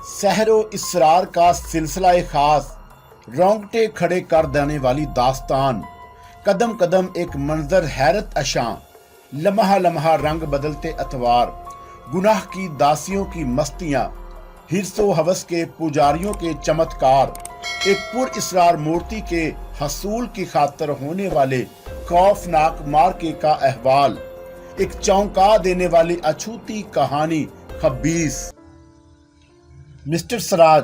सहर व इसरार का सिलसिला खास, रोंगटे खड़े कर देने वाली दास्तान, कदम कदम एक मंजर हैरत अशां, लम्हा लम्हा रंग बदलते अतवार, गुनाह की दासियों की मस्तियां, हिर्सो हवस के पुजारियों के चमत्कार, एक पुर इसरार मूर्ति के हसूल की खातर होने वाले खौफनाक मार्के का अहवाल, एक चौंका देने वाली अछूती कहानी खबीस। मिस्टर सराज,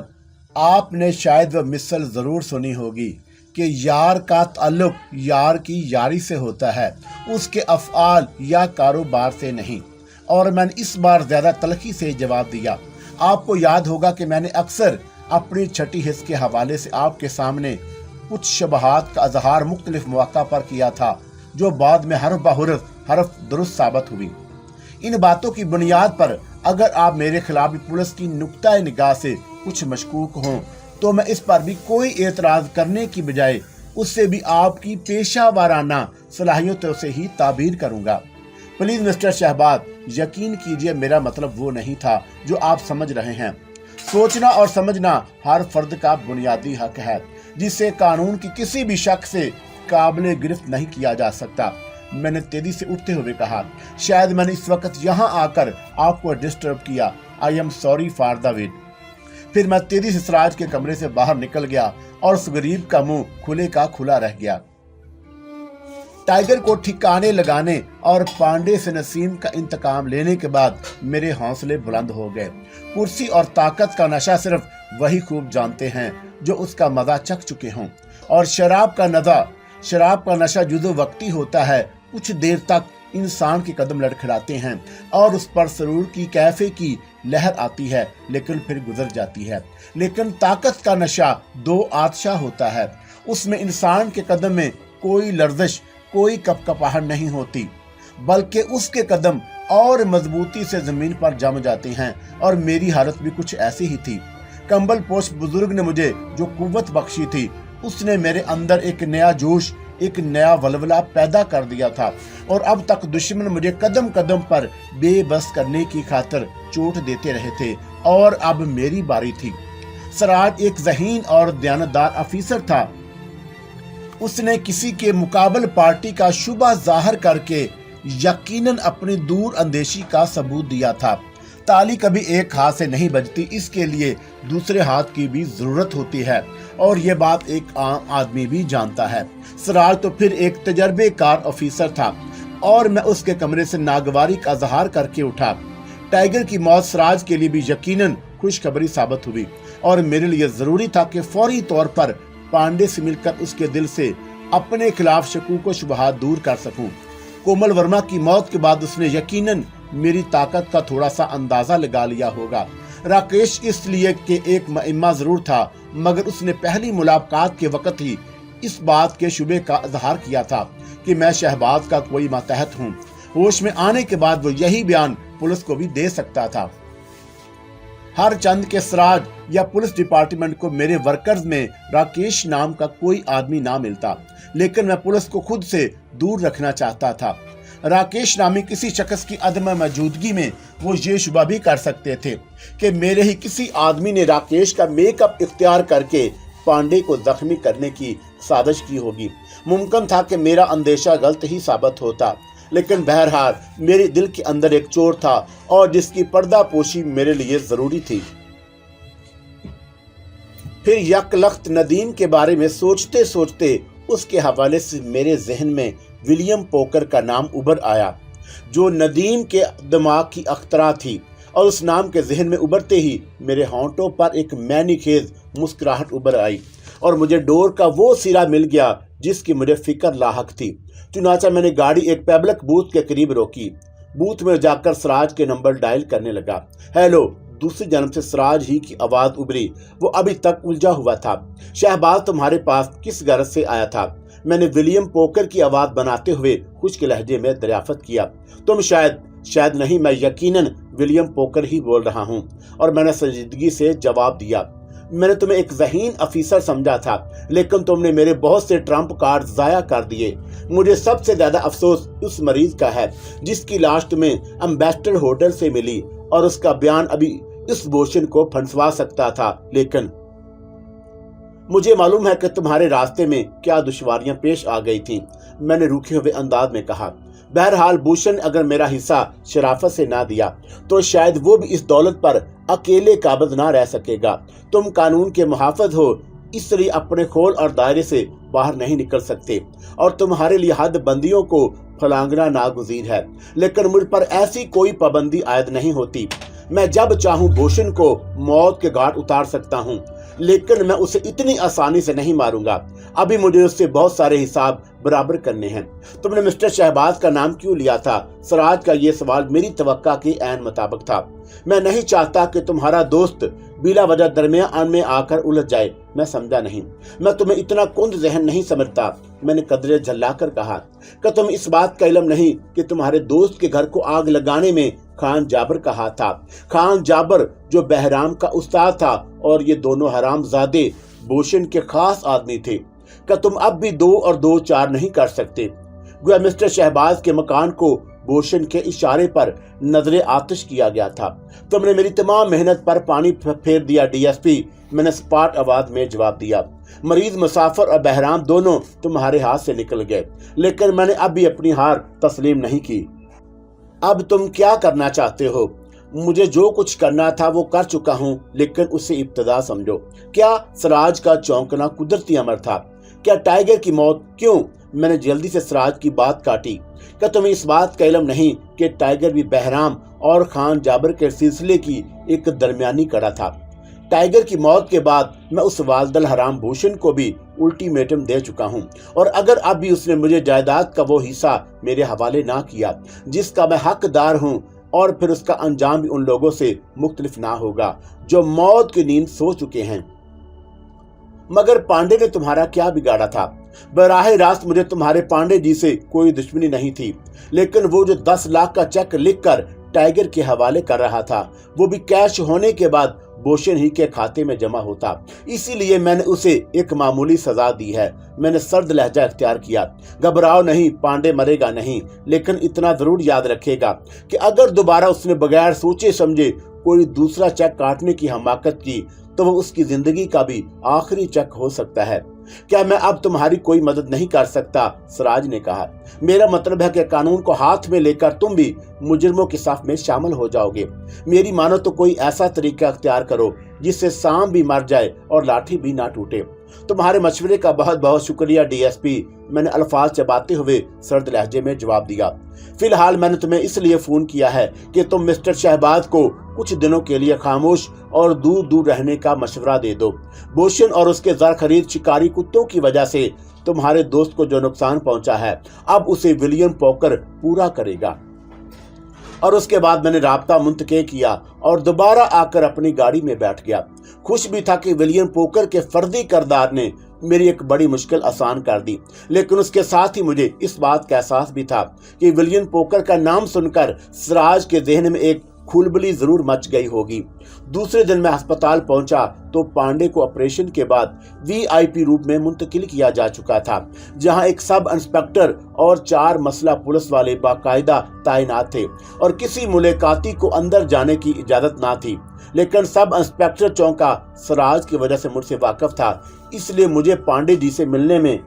आपने शायद वह मिसल जरूर सुनी होगी कि यार का ताल्लुक यार की यारी से होता है, उसके अफ़आल या कारोबार से नहीं। और मैंने इस बार ज्यादा तलखी से जवाब दिया। आपको याद होगा कि मैंने अक्सर अपनी छठी हिस्स के हवाले से आपके सामने कुछ शबहात का इजहार मुख्तलिफ मौका पर किया था, जो बाद में हरफ बहरफ हरफ दुरुस्त साबित हुई। इन बातों की बुनियाद पर अगर आप मेरे खिलाफ पुलिस की नुक्ता निगाह से कुछ मशकूक हों, तो मैं इस पर भी कोई एतराज करने की बजाय उससे भी आपकी पेशा वाराना सलाहियतों से ही ताबीर करूंगा। प्लीज मिस्टर शहबाज, यकीन कीजिए मेरा मतलब वो नहीं था जो आप समझ रहे हैं। सोचना और समझना हर फर्द का बुनियादी हक है, जिसे कानून की किसी भी शख्स से काबिल गिरफ्त नहीं किया जा सकता। मैंने तेजी से उठते हुए कहा, शायद मैंने इस वक्त यहाँ आकर आपको डिस्टर्ब किया। I am sorry for the wait. फिर मैं तेजी से सराज के कमरे से बाहर निकल गया और उस गरीब का मुंह खुले का खुला रह गया। टाइगर को ठिकाने लगाने और पांडे से नसीम का इंतकाम लेने के बाद मेरे हौसले बुलंद हो गए। कुर्सी और ताकत का नशा सिर्फ वही खूब जानते हैं जो उसका मजा चख चुके हों, और शराब का नशा जुदो वक्ती होता है। कुछ देर तक इंसान के कदम लड़खड़ाते हैं और उस पर सरूर की कैफे की लहर आती है, लेकिन फिर गुजर जाती है। लेकिन ताकत का नशा दो आतशा होता है। उसमें इंसान के कदम में कोई लर्जिश, कोई कपकपाहट नहीं होती, बल्कि उसके कदम और मजबूती से जमीन पर जम जाते हैं। और मेरी हालत भी कुछ ऐसी ही थी। कंबल पोश बुजुर्ग ने मुझे जो कुव्वत बख्शी थी, उसने मेरे अंदर एक नया जोश, एक नया वलवला पैदा कर दिया था। और अब तक दुश्मन मुझे कदम कदम पर बेबस करने की खातिर चोट देते रहे थे, और अब मेरी बारी थी। सराज एक ज़हीन और दयानतदार अफीसर था। उसने किसी के मुकाबल पार्टी का शुबा जाहिर करके यकीनन अपनी दूर अंदेशी का सबूत दिया था। ताली कभी एक हाथ से नहीं बजती, इसके लिए दूसरे हाथ की भी जरूरत होती है, और ये बात एक आम आदमी भी जानता है। सराज तो फिर एक तजर्बेकार ऑफिसर था, और मैं उसके कमरे से नागवारी का इजहार करके उठा। टाइगर की मौत सराज के लिए भी यकीनन खुशखबरी साबित हुई, और मेरे लिए जरूरी था कि फौरी तौर पर पांडे से मिलकर उसके दिल से अपने खिलाफ शकूक व शुबहात दूर कर सकूं। कोमल वर्मा की मौत के बाद उसने यकीनन मेरी ताकत का थोड़ा सा अंदाजा लगा लिया होगा। राकेश इसलिए कि एक मुइम्मा जरूर था, मगर उसने पहली मुलाकात के वक्त ही इस बात के शुबे का इजहार किया था कि मैं शहबाज का कोई मातहत हूँ। होश में आने के बाद वो यही बयान पुलिस को भी दे सकता था। हर चंद के सराज या पुलिस डिपार्टमेंट को मेरे वर्कर्स में राकेश नाम का कोई आदमी ना मिलता, लेकिन मैं पुलिस को खुद से दूर रखना चाहता था। राकेश नामी किसी शख्स की अदम मौजूदगी में वो ये शुबा भी कर सकते थे कि मेरे ही किसी आदमी ने राकेश का मेकअप इख्तियार करके पांडे को जख्मी करने की साजिश की होगी। मुमकिन था कि मेरा अंदेशा गलत ही साबित होता, लेकिन बहरहाल मेरे दिल के अंदर एक चोर था, और जिसकी पर्दा पोशी मेरे लिए जरूरी थी। फिर यकलख्त नदीम के बारे में सोचते सोचते उसके हवाले से मेरे जहन में विलियम पोकर का नाम उभर आया, जो नदीम के दिमाग की अख्तरा थी। और उस नाम के जहन में उभरते ही मेरे होंठों पर एक मैनी खेज मुस्कुराहट उभर आई, और मुझे डोर का वो सिरा मिल गया जिसकी मुझे फिक्र लाहक थी। चुनाचा मैंने गाड़ी एक पब्लिक बूथ के करीब रोकी। बूथ में जाकर सराज के नंबर डायल करने लगा। हेलो। दूसरी जानब से सराज ही की आवाज उभरी। वो अभी तक उलझा हुआ था। शहबाज तुम्हारे पास किस गरज से आया था? मैंने विलियम पोकर की आवाज बनाते हुए खुश्क लहजे में दरियाफ्त किया। तुम शायद नहीं, मैं यकीनन विलियम पोकर ही बोल रहा हूँ। और मैंने संजीदगी से जवाब दिया। मैंने तुम्हें एक ज़हीन अफीसर समझा था, लेकिन तुमने मेरे बहुत से ट्रम्प कार्ड ज़ाया कर दिए। मुझे सबसे ज्यादा अफसोस उस मरीज का है जिसकी लाश तुम्हें एम्बेसडर होटल से मिली, और उसका बयान अभी इस भूषण को फंसवा सकता था, लेकिन मुझे मालूम है कि तुम्हारे रास्ते में क्या दुश्वारियां पेश आ गई थीं, मैंने रूखे हुए अंदाज में कहा। बहरहाल भूषण अगर मेरा हिस्सा शराफत से ना दिया तो शायद वो भी इस दौलत पर अकेले काबिज ना रह सकेगा। तुम कानून के मुहाफिज हो, इसलिए अपने खोल और दायरे से बाहर नहीं निकल सकते और तुम्हारे लिए हद बंदियों को फलांगना नागुज़ीर है, लेकिन मुझ पर ऐसी कोई पाबंदी आयद नहीं होती। मैं जब चाहूं भूषण को मौत के घाट उतार सकता हूं, लेकिन मैं उसे इतनी आसानी से नहीं मारूंगा। अभी मुझे उससे बहुत सारे हिसाब बराबर करने हैं। तुमने मिस्टर शहबाज का नाम क्यों लिया था? सराज का ये सवाल मेरी तवक्का के ऐन मुताबिक था। मैं नहीं चाहता कि तुम्हारा दोस्त बिला वजह दरमियान में आकर उलझ जाए। मैं समझा नहीं, मैं तुम्हें इतना कुंद जहन नहीं समझता, मैंने कदरे झल्लाकर कहा। कि तुम इस बात का इल्म नहीं कि तुम्हारे दोस्त के घर को आग लगाने में खान जाबर का हाथ था। खान जाबर जो बहराम का उस्ताद था और ये दोनों हरामजादे भूषण के खास आदमी थे। क्या तुम अब भी 2 और 2 4 नहीं कर सकते? गोया मिस्टर शहबाज के मकान को भूषण के इशारे पर नजरे आतिश किया गया था। तुमने मेरी तमाम मेहनत पर पानी फेर दिया डीएसपी, मैंने स्पाट आवाज में जवाब दिया। मरीज, मुसाफिर और बहराम दोनों तुम्हारे हाथ से निकल गए, लेकिन मैंने अब भी अपनी हार तस्लीम नहीं की। अब तुम क्या करना चाहते हो? मुझे जो कुछ करना था वो कर चुका हूँ, लेकिन उसे इब्तदा समझो। क्या सराज का चौंकना कुदरती अमर था? क्या टाइगर की मौत? क्यों? मैंने जल्दी से सराज की बात काटी। क्या तुम्हें इस बात का इल्म नहीं कि टाइगर भी बहराम और खान जाबर के सिलसिले की एक दरमियानी कड़ा था? टाइगर की मौत के बाद मैं उस वालदल हराम भूषण को भी अल्टीमेटम दे चुका हूं, और अगर अब भी उसने मुझे जायदाद का वो हिस्सा मेरे हवाले ना किया जिसका मैं हकदार हूं, और फिर उसका अंजाम भी उन लोगों से मुख्तलिफ ना होगा जो मौत की नींद सो चुके हैं। मगर पांडे ने तुम्हारा क्या बिगाड़ा था? बराह रास्त मुझे तुम्हारे पांडे जी से कोई दुश्मनी नहीं थी, लेकिन वो जो 10 लाख का चेक लिखकर टाइगर के हवाले कर रहा था, वो भी कैश होने के बाद भूषण ही के खाते में जमा होता। इसीलिए मैंने उसे एक मामूली सजा दी है। मैंने सर्द लहजा इख्तियार किया। घबराओ नहीं, पांडे मरेगा नहीं, लेकिन इतना जरूर याद रखेगा कि अगर दोबारा उसने बगैर सोचे समझे कोई दूसरा चेक काटने की हमाकत की तो वो उसकी जिंदगी का भी आखिरी चेक हो सकता है। क्या मैं अब तुम्हारी कोई मदद नहीं कर सकता? सराज ने कहा। मेरा मतलब है कि कानून को हाथ में लेकर तुम भी मुजरिमों की साफ में शामिल हो जाओगे। मेरी मानो तो कोई ऐसा तरीका अख्तियार करो जिससे सांप भी मर जाए और लाठी भी ना टूटे। तुम्हारे मशवरे का बहुत बहुत शुक्रिया डीएसपी, मैंने अल्फाज चबाते हुए सर्द लहजे में जवाब दिया। फिलहाल मैंने तुम्हें इसलिए फोन किया है कि तुम मिस्टर शहबाज को कुछ दिनों के लिए खामोश और दूर दूर रहने का मशवरा दे दो। भूषण और उसके ज़र खरीद शिकारी कुत्तों की वजह से तुम्हारे दोस्त को जो नुकसान पहुंचा है, अब उसे विलियम पोकर पूरा करेगा। और उसके बाद मैंने राब्ता मुंतके किया और दोबारा आकर अपनी गाड़ी में बैठ गया। खुश भी था कि विलियम पोकर के फर्दी किरदार ने मेरी एक बड़ी मुश्किल आसान कर दी, लेकिन उसके साथ ही मुझे इस बात का एहसास भी था कि विलियम पोकर का नाम सुनकर सराज के जहन में एक खुलबली जरूर मच गई होगी। दूसरे दिन मैं अस्पताल पहुंचा तो पांडे को ऑपरेशन के बाद वीआईपी रूप में मुंतकिल किया जा चुका था, जहां एक सब इंस्पेक्टर और 4 मसला पुलिस वाले बाकायदा तैनात थे और किसी मुलाकाती को अंदर जाने की इजाजत ना थी। लेकिन सब इंस्पेक्टर चौंका सराज की वजह से मुझसे वाकिफ था, इसलिए मुझे पांडे जी से मिलने में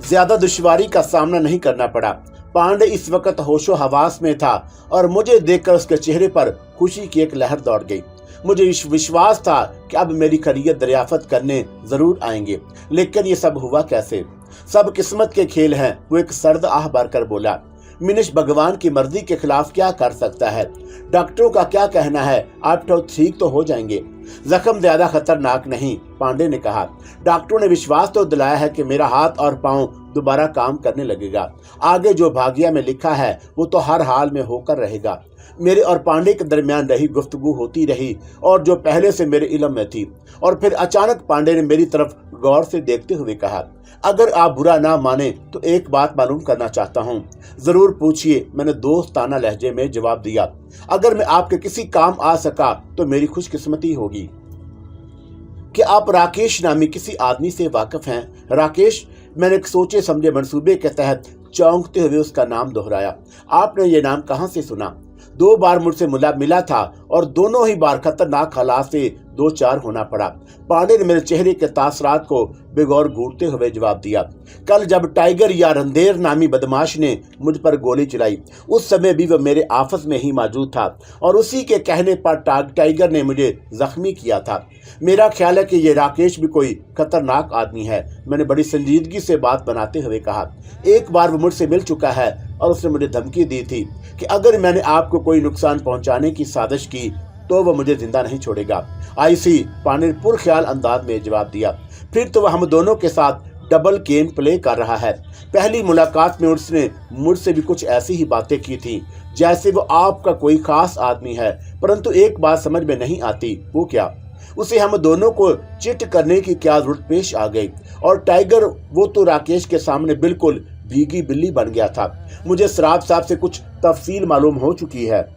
ज्यादा दुश्वारी का सामना नहीं करना पड़ा। पांडे इस वक्त होशो हवास में था और मुझे देखकर उसके चेहरे पर खुशी की एक लहर दौड़ गई। मुझे विश्वास था कि अब मेरी खैरियत दरियाफत करने जरूर आएंगे, लेकिन ये सब हुआ कैसे? सब किस्मत के खेल हैं, वो एक सर्द आह भरकर बोला। मिनिश भगवान की मर्जी के खिलाफ क्या कर सकता है? डॉक्टरों का क्या कहना है? आप तो ठीक तो हो जाएंगे, जख्म ज्यादा खतरनाक नहीं, पांडे ने कहा। डॉक्टरों ने विश्वास तो दिलाया है कि मेरा हाथ और पांव दोबारा काम करने लगेगा। आगे जो भाग्य में लिखा है वो तो हर हाल में होकर रहेगा। मेरे और पांडे के दरमियान रही गुफ्तगू होती रही और जो पहले से मेरे इल्म में थी, और फिर अचानक पांडे ने मेरी तरफ गौर से देखते हुए कहा, अगर आप बुरा ना माने तो एक बात मालूम करना चाहता हूँ। जरूर पूछिए, मैंने दोस्ताना लहजे में जवाब दिया। अगर मैं आपके किसी काम आ सका तो मेरी खुशकिस्मती होगी। कि आप राकेश नामी किसी आदमी से वाकिफ हैं? राकेश? मैंने एक सोचे समझे मंसूबे के तहत चौंकते हुए उसका नाम दोहराया। आपने ये नाम कहाँ से सुना? 2 बार मुझसे मिला था और दोनों ही बार खतरनाक हालात से दो चार होना पड़ा। पांडे ने मेरे चेहरे के तासरात को बेगौर घूरते हुए जवाब दिया, कल जब टाइगर या रंधेर नामी बदमाश ने मुझ पर गोली चलाई, उस समय भी वह मेरे आफस में ही मौजूद था और उसी के कहने पर टाइगर ने मुझे जख्मी किया था। मेरा ख्याल है कि ये राकेश भी कोई खतरनाक आदमी है। मैंने बड़ी संजीदगी से बात बनाते हुए कहा। एक बार वो मुझसे मिल चुका है और उसने मुझे धमकी दी थी कि अगर मैंने आपको कोई नुकसान पहुंचाने की साजिश की तो वह मुझे जिंदा नहीं छोड़ेगा। आईसी पांडे ने पुरख्याल अंदाज में जवाब दिया, फिर तो वह हम दोनों के साथ डबल गेम प्ले कर रहा है। पहली मुलाकात में उसने मुझसे भी कुछ ऐसी ही बातें की थी जैसे वो आपका कोई खास आदमी है, परंतु एक बात समझ में नहीं आती, वो क्या? उसे हम दोनों को चिट करने की क्या जरूरत पेश आ गई? और टाइगर, वो तो राकेश के सामने बिल्कुल भीगी बिल्ली बन गया था। मुझे सराब साहब से कुछ तफसील मालूम हो चुकी है।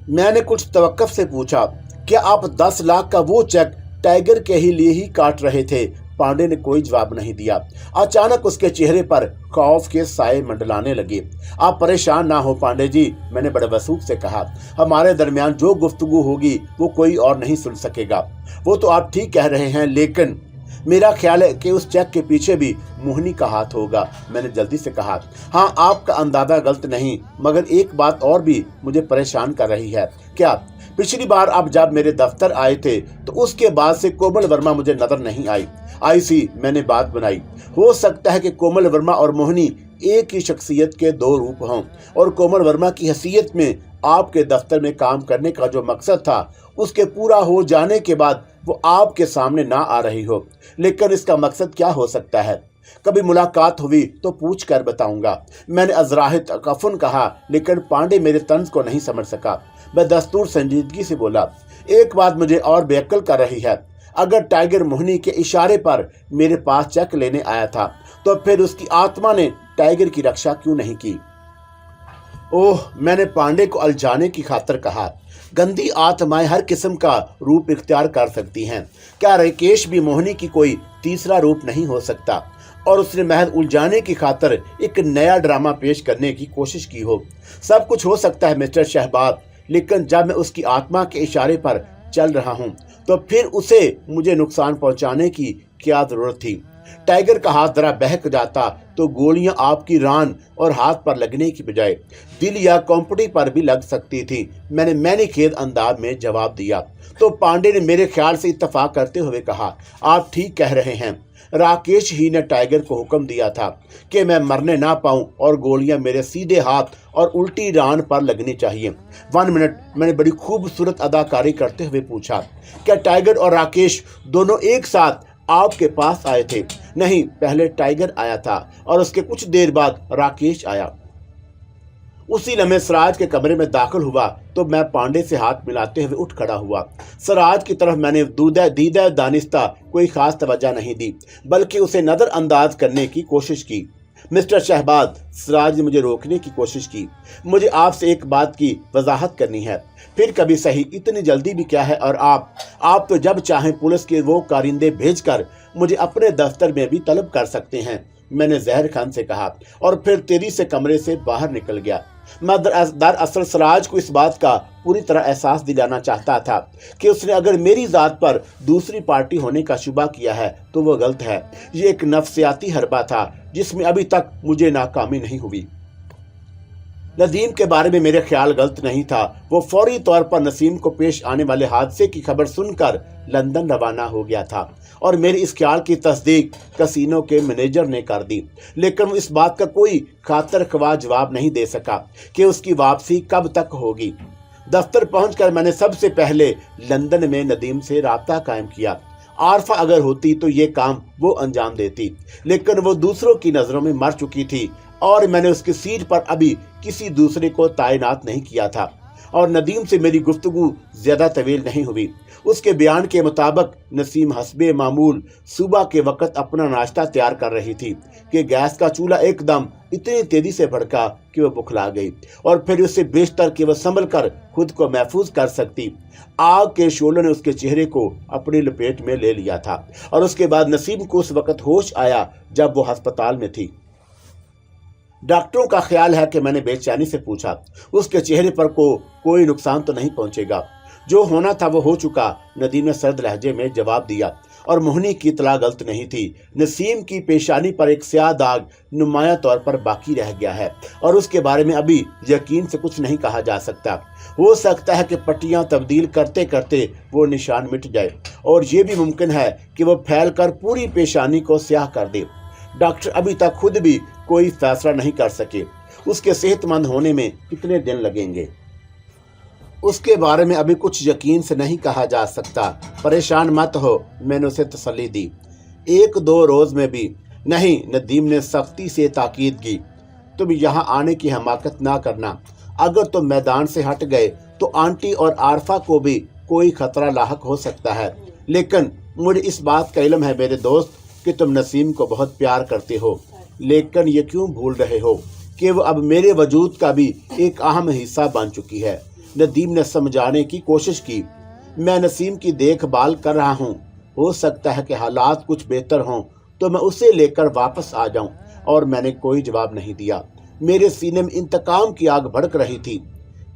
मैंने कुछ तवक्कुफ से पूछा, क्या आप 10 लाख का वो चेक टाइगर के लिए ही काट रहे थे? पांडे ने कोई जवाब नहीं दिया। अचानक उसके चेहरे पर खौफ के साए मंडलाने लगे। आप परेशान ना हो पांडे जी, मैंने बड़े वसूख से कहा। हमारे दरमियान जो गुफ्तगू होगी वो कोई और नहीं सुन सकेगा। वो तो आप ठीक कह रहे हैं, लेकिन मेरा ख्याल है कि उस चेक के पीछे भी मोहिनी का हाथ होगा, मैंने जल्दी से कहा। हाँ, आपका अंदाजा गलत नहीं, मगर एक बात और भी मुझे परेशान कर रही है। क्या? पिछली बार आप जब मेरे दफ्तर आए थे तो उसके बाद से कोमल वर्मा मुझे नजर नहीं आई। आईसी, मैंने बात बनाई। हो सकता है कि कोमल वर्मा और मोहिनी एक ही शख्सियत के 2 रूप हों और कोमल वर्मा की हैसियत में आपके दफ्तर में काम करने का जो मकसद था उसके पूरा हो जाने के बाद वो आपके सामने ना आ रही हो। लेकिन इसका मकसद क्या हो सकता है? कभी मुलाकात हुई तो पूछ कर बताऊंगा, मैंने अजराह तकफुन कहा, लेकिन पांडे मेरे तंज को नहीं समझ सका। मैं दस्तूर संजीदगी से बोला, एक बात मुझे और बेअक्ल कर रही है। अगर टाइगर मोहिनी के इशारे पर मेरे पास चेक लेने आया था तो फिर उसकी आत्मा ने टाइगर की रक्षा क्यों नहीं की? ओह, मैंने पांडे को अलझाने की खातिर कहा, गंदी आत्माएं हर किस्म का रूप इख्तियार कर सकती हैं। क्या राकेश भी मोहिनी की कोई तीसरा रूप नहीं हो सकता? और उसने महज उलझाने की खातिर एक नया ड्रामा पेश करने की कोशिश की हो। सब कुछ हो सकता है मिस्टर शहबाज, लेकिन जब मैं उसकी आत्मा के इशारे पर चल रहा हूं तो फिर उसे मुझे नुकसान पहुंचाने की क्या जरूरत थी? टाइगर का हाथ जरा बहक जाता तो गोलियां आपकी रान और हाथ पर लगने की बजाय दिल या कंपटी पर भी लग सकती थी, मैंने खेद अंदाज में जवाब दिया। तो पांडे ने मेरे ख्याल से इत्तफाक करते हुए कहा, आप ठीक कह रहे हैं। राकेश ही ने टाइगर को हुक्म दिया था कि मैं मरने ना पाऊं और गोलियां मेरे सीधे हाथ और उल्टी रान पर लगनी चाहिए। 1 मिनट, मैंने बड़ी खूबसूरत अदाकारी करते हुए पूछा, क्या टाइगर और राकेश दोनों एक साथ आपके पास आए थे? नहीं, पहले टाइगर आया था और उसके कुछ देर बाद राकेश आया। उसी लम्हे सराज के कमरे में दाखिल हुआ तो मैं पांडे से हाथ मिलाते हुए उठ खड़ा हुआ। सराज की तरफ मैंने दीदा दानिस्ता कोई खास तवज्जो नहीं दी, बल्कि उसे नजरअंदाज करने की कोशिश की। मिस्टर शहबाज, सराज ने मुझे रोकने की कोशिश की। मुझे आपसे एक बात की वजाहत करनी है। फिर कभी सही, इतनी जल्दी भी क्या है? और आप तो जब चाहें पुलिस के वो कारिंदे भेजकर मुझे अपने दफ्तर में भी तलब कर सकते हैं, मैंने जहर खान से कहा और फिर तेजी से कमरे से बाहर निकल गया। मैं दरअसल सराज को इस बात का पूरी तरह एहसास दिलाना चाहता था कि उसने अगर मेरी जात पर दूसरी पार्टी होने का शुबा किया है तो वो गलत है। ये एक नफ्सियाती हरबा था जिसमें अभी तक मुझे नाकामी नहीं हुई। नदीम के बारे में मेरे ख्याल गलत नहीं था। वो फौरी तौर पर नसीम को पेश आने वाले हादसे की खबर सुनकर लंदन रवाना हो गया था और मेरे इस ख्याल की तस्दीक कसीनो के मैनेजर ने कर दी, लेकिन वो इस बात का कोई खातिर ख्वाह जवाब नहीं दे सका कि उसकी वापसी कब तक होगी। दफ्तर पहुंचकर मैंने सबसे पहले लंदन में नदीम से राब्ता कायम किया। आरफा अगर होती तो ये काम वो अंजाम देती, लेकिन वो दूसरों की नज़रों में मर चुकी थी और मैंने उसकी सीट पर अभी किसी दूसरे को तैनात नहीं किया था। और नदीम से मेरी गुफ्तगू ज्यादा तवील नहीं हुई। उसके बयान के मुताबिक नसीम हस्बे मामूल सुबह के वक्त अपना नाश्ता तैयार कर रही थी कि गैस का चूल्हा एकदम इतनी तेजी से भड़का कि वह बुखला गई और फिर उससे बेशतर कि वह संभल कर खुद को महफूज कर सकती। आग के शोलों ने उसके चेहरे को अपनी लपेट में ले लिया था और उसके बाद नसीम को उस वक्त होश आया जब वो अस्पताल में थी। डॉक्टरों का ख्याल है कि मैंने बेचैनी से पूछा। उसके चेहरे पर कोई नुकसान तो नहीं पहुंचेगा। जो होना था वो हो चुका, नदीम ने सर्द लहजे में जवाब दिया। और मोहिनी की इतला गलत नहीं थी। नसीम की पेशानी पर एक स्याह दाग नुमाया तौर पर बाकी रह गया है और उसके बारे में अभी यकीन से कुछ नहीं कहा जा सकता। हो सकता है कि पट्टियां तब्दील करते करते वो निशान मिट जाए और ये भी मुमकिन है कि वो फैलकर पूरी पेशानी को स्याह कर दे। डॉक्टर अभी तक खुद भी कोई फैसला नहीं कर सके उसके सेहतमंद होने में कितने दिन लगेंगे। उसके बारे में अभी कुछ यकीन से नहीं कहा जा सकता। परेशान मत हो, मैंने उसे तसल्ली दी। 1-2 रोज में भी नहीं, नदीम ने सख्ती से ताकीद की। तुम यहाँ आने की हमाकत ना करना। अगर तुम मैदान से हट गए तो आंटी और आरफा को भी कोई खतरा लाहक हो सकता है। लेकिन मुझे इस बात का इल्म है मेरे दोस्त कि तुम नसीम को बहुत प्यार करते हो, लेकिन ये क्यों भूल रहे हो कि वो अब मेरे वजूद का भी एक अहम हिस्सा बन चुकी है। नदीम ने समझाने की कोशिश की। मैं नसीम की देखभाल कर रहा हूँ। हो सकता है कि हालात कुछ बेहतर हों तो मैं उसे लेकर वापस आ जाऊं। और मैंने कोई जवाब नहीं दिया। मेरे सीने में इंतकाम की आग भड़क रही थी।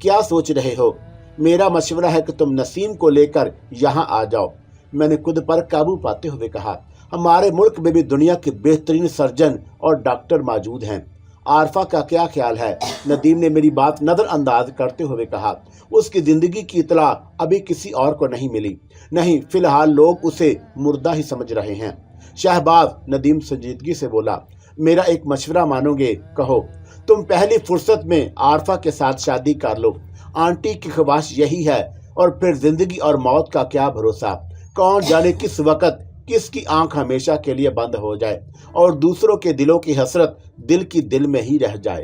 क्या सोच रहे हो? मेरा मशवरा है कि तुम नसीम को लेकर यहाँ आ जाओ, मैंने खुद पर काबू पाते हुए कहा। हमारे मुल्क में भी दुनिया के बेहतरीन सर्जन और डॉक्टर मौजूद हैं। आरफा का क्या ख्याल है? नदीम ने मेरी बात नजरअंदाज करते हुए कहा। उसकी जिंदगी की इतला अभी किसी और को नहीं मिली। नहीं, फिलहाल लोग उसे मुर्दा ही समझ रहे हैं। शहबाज, नदीम संजीदगी से बोला, मेरा एक मशवरा मानोगे? कहो। तुम पहली फुर्सत में आरफा के साथ शादी कर लो। आंटी की ख्वाहिश यही है और फिर जिंदगी और मौत का क्या भरोसा। कौन जाने किस वक्त किसकी आंख हमेशा के लिए बंद हो जाए और दूसरों के दिलों की हसरत दिल की दिल में ही रह जाए।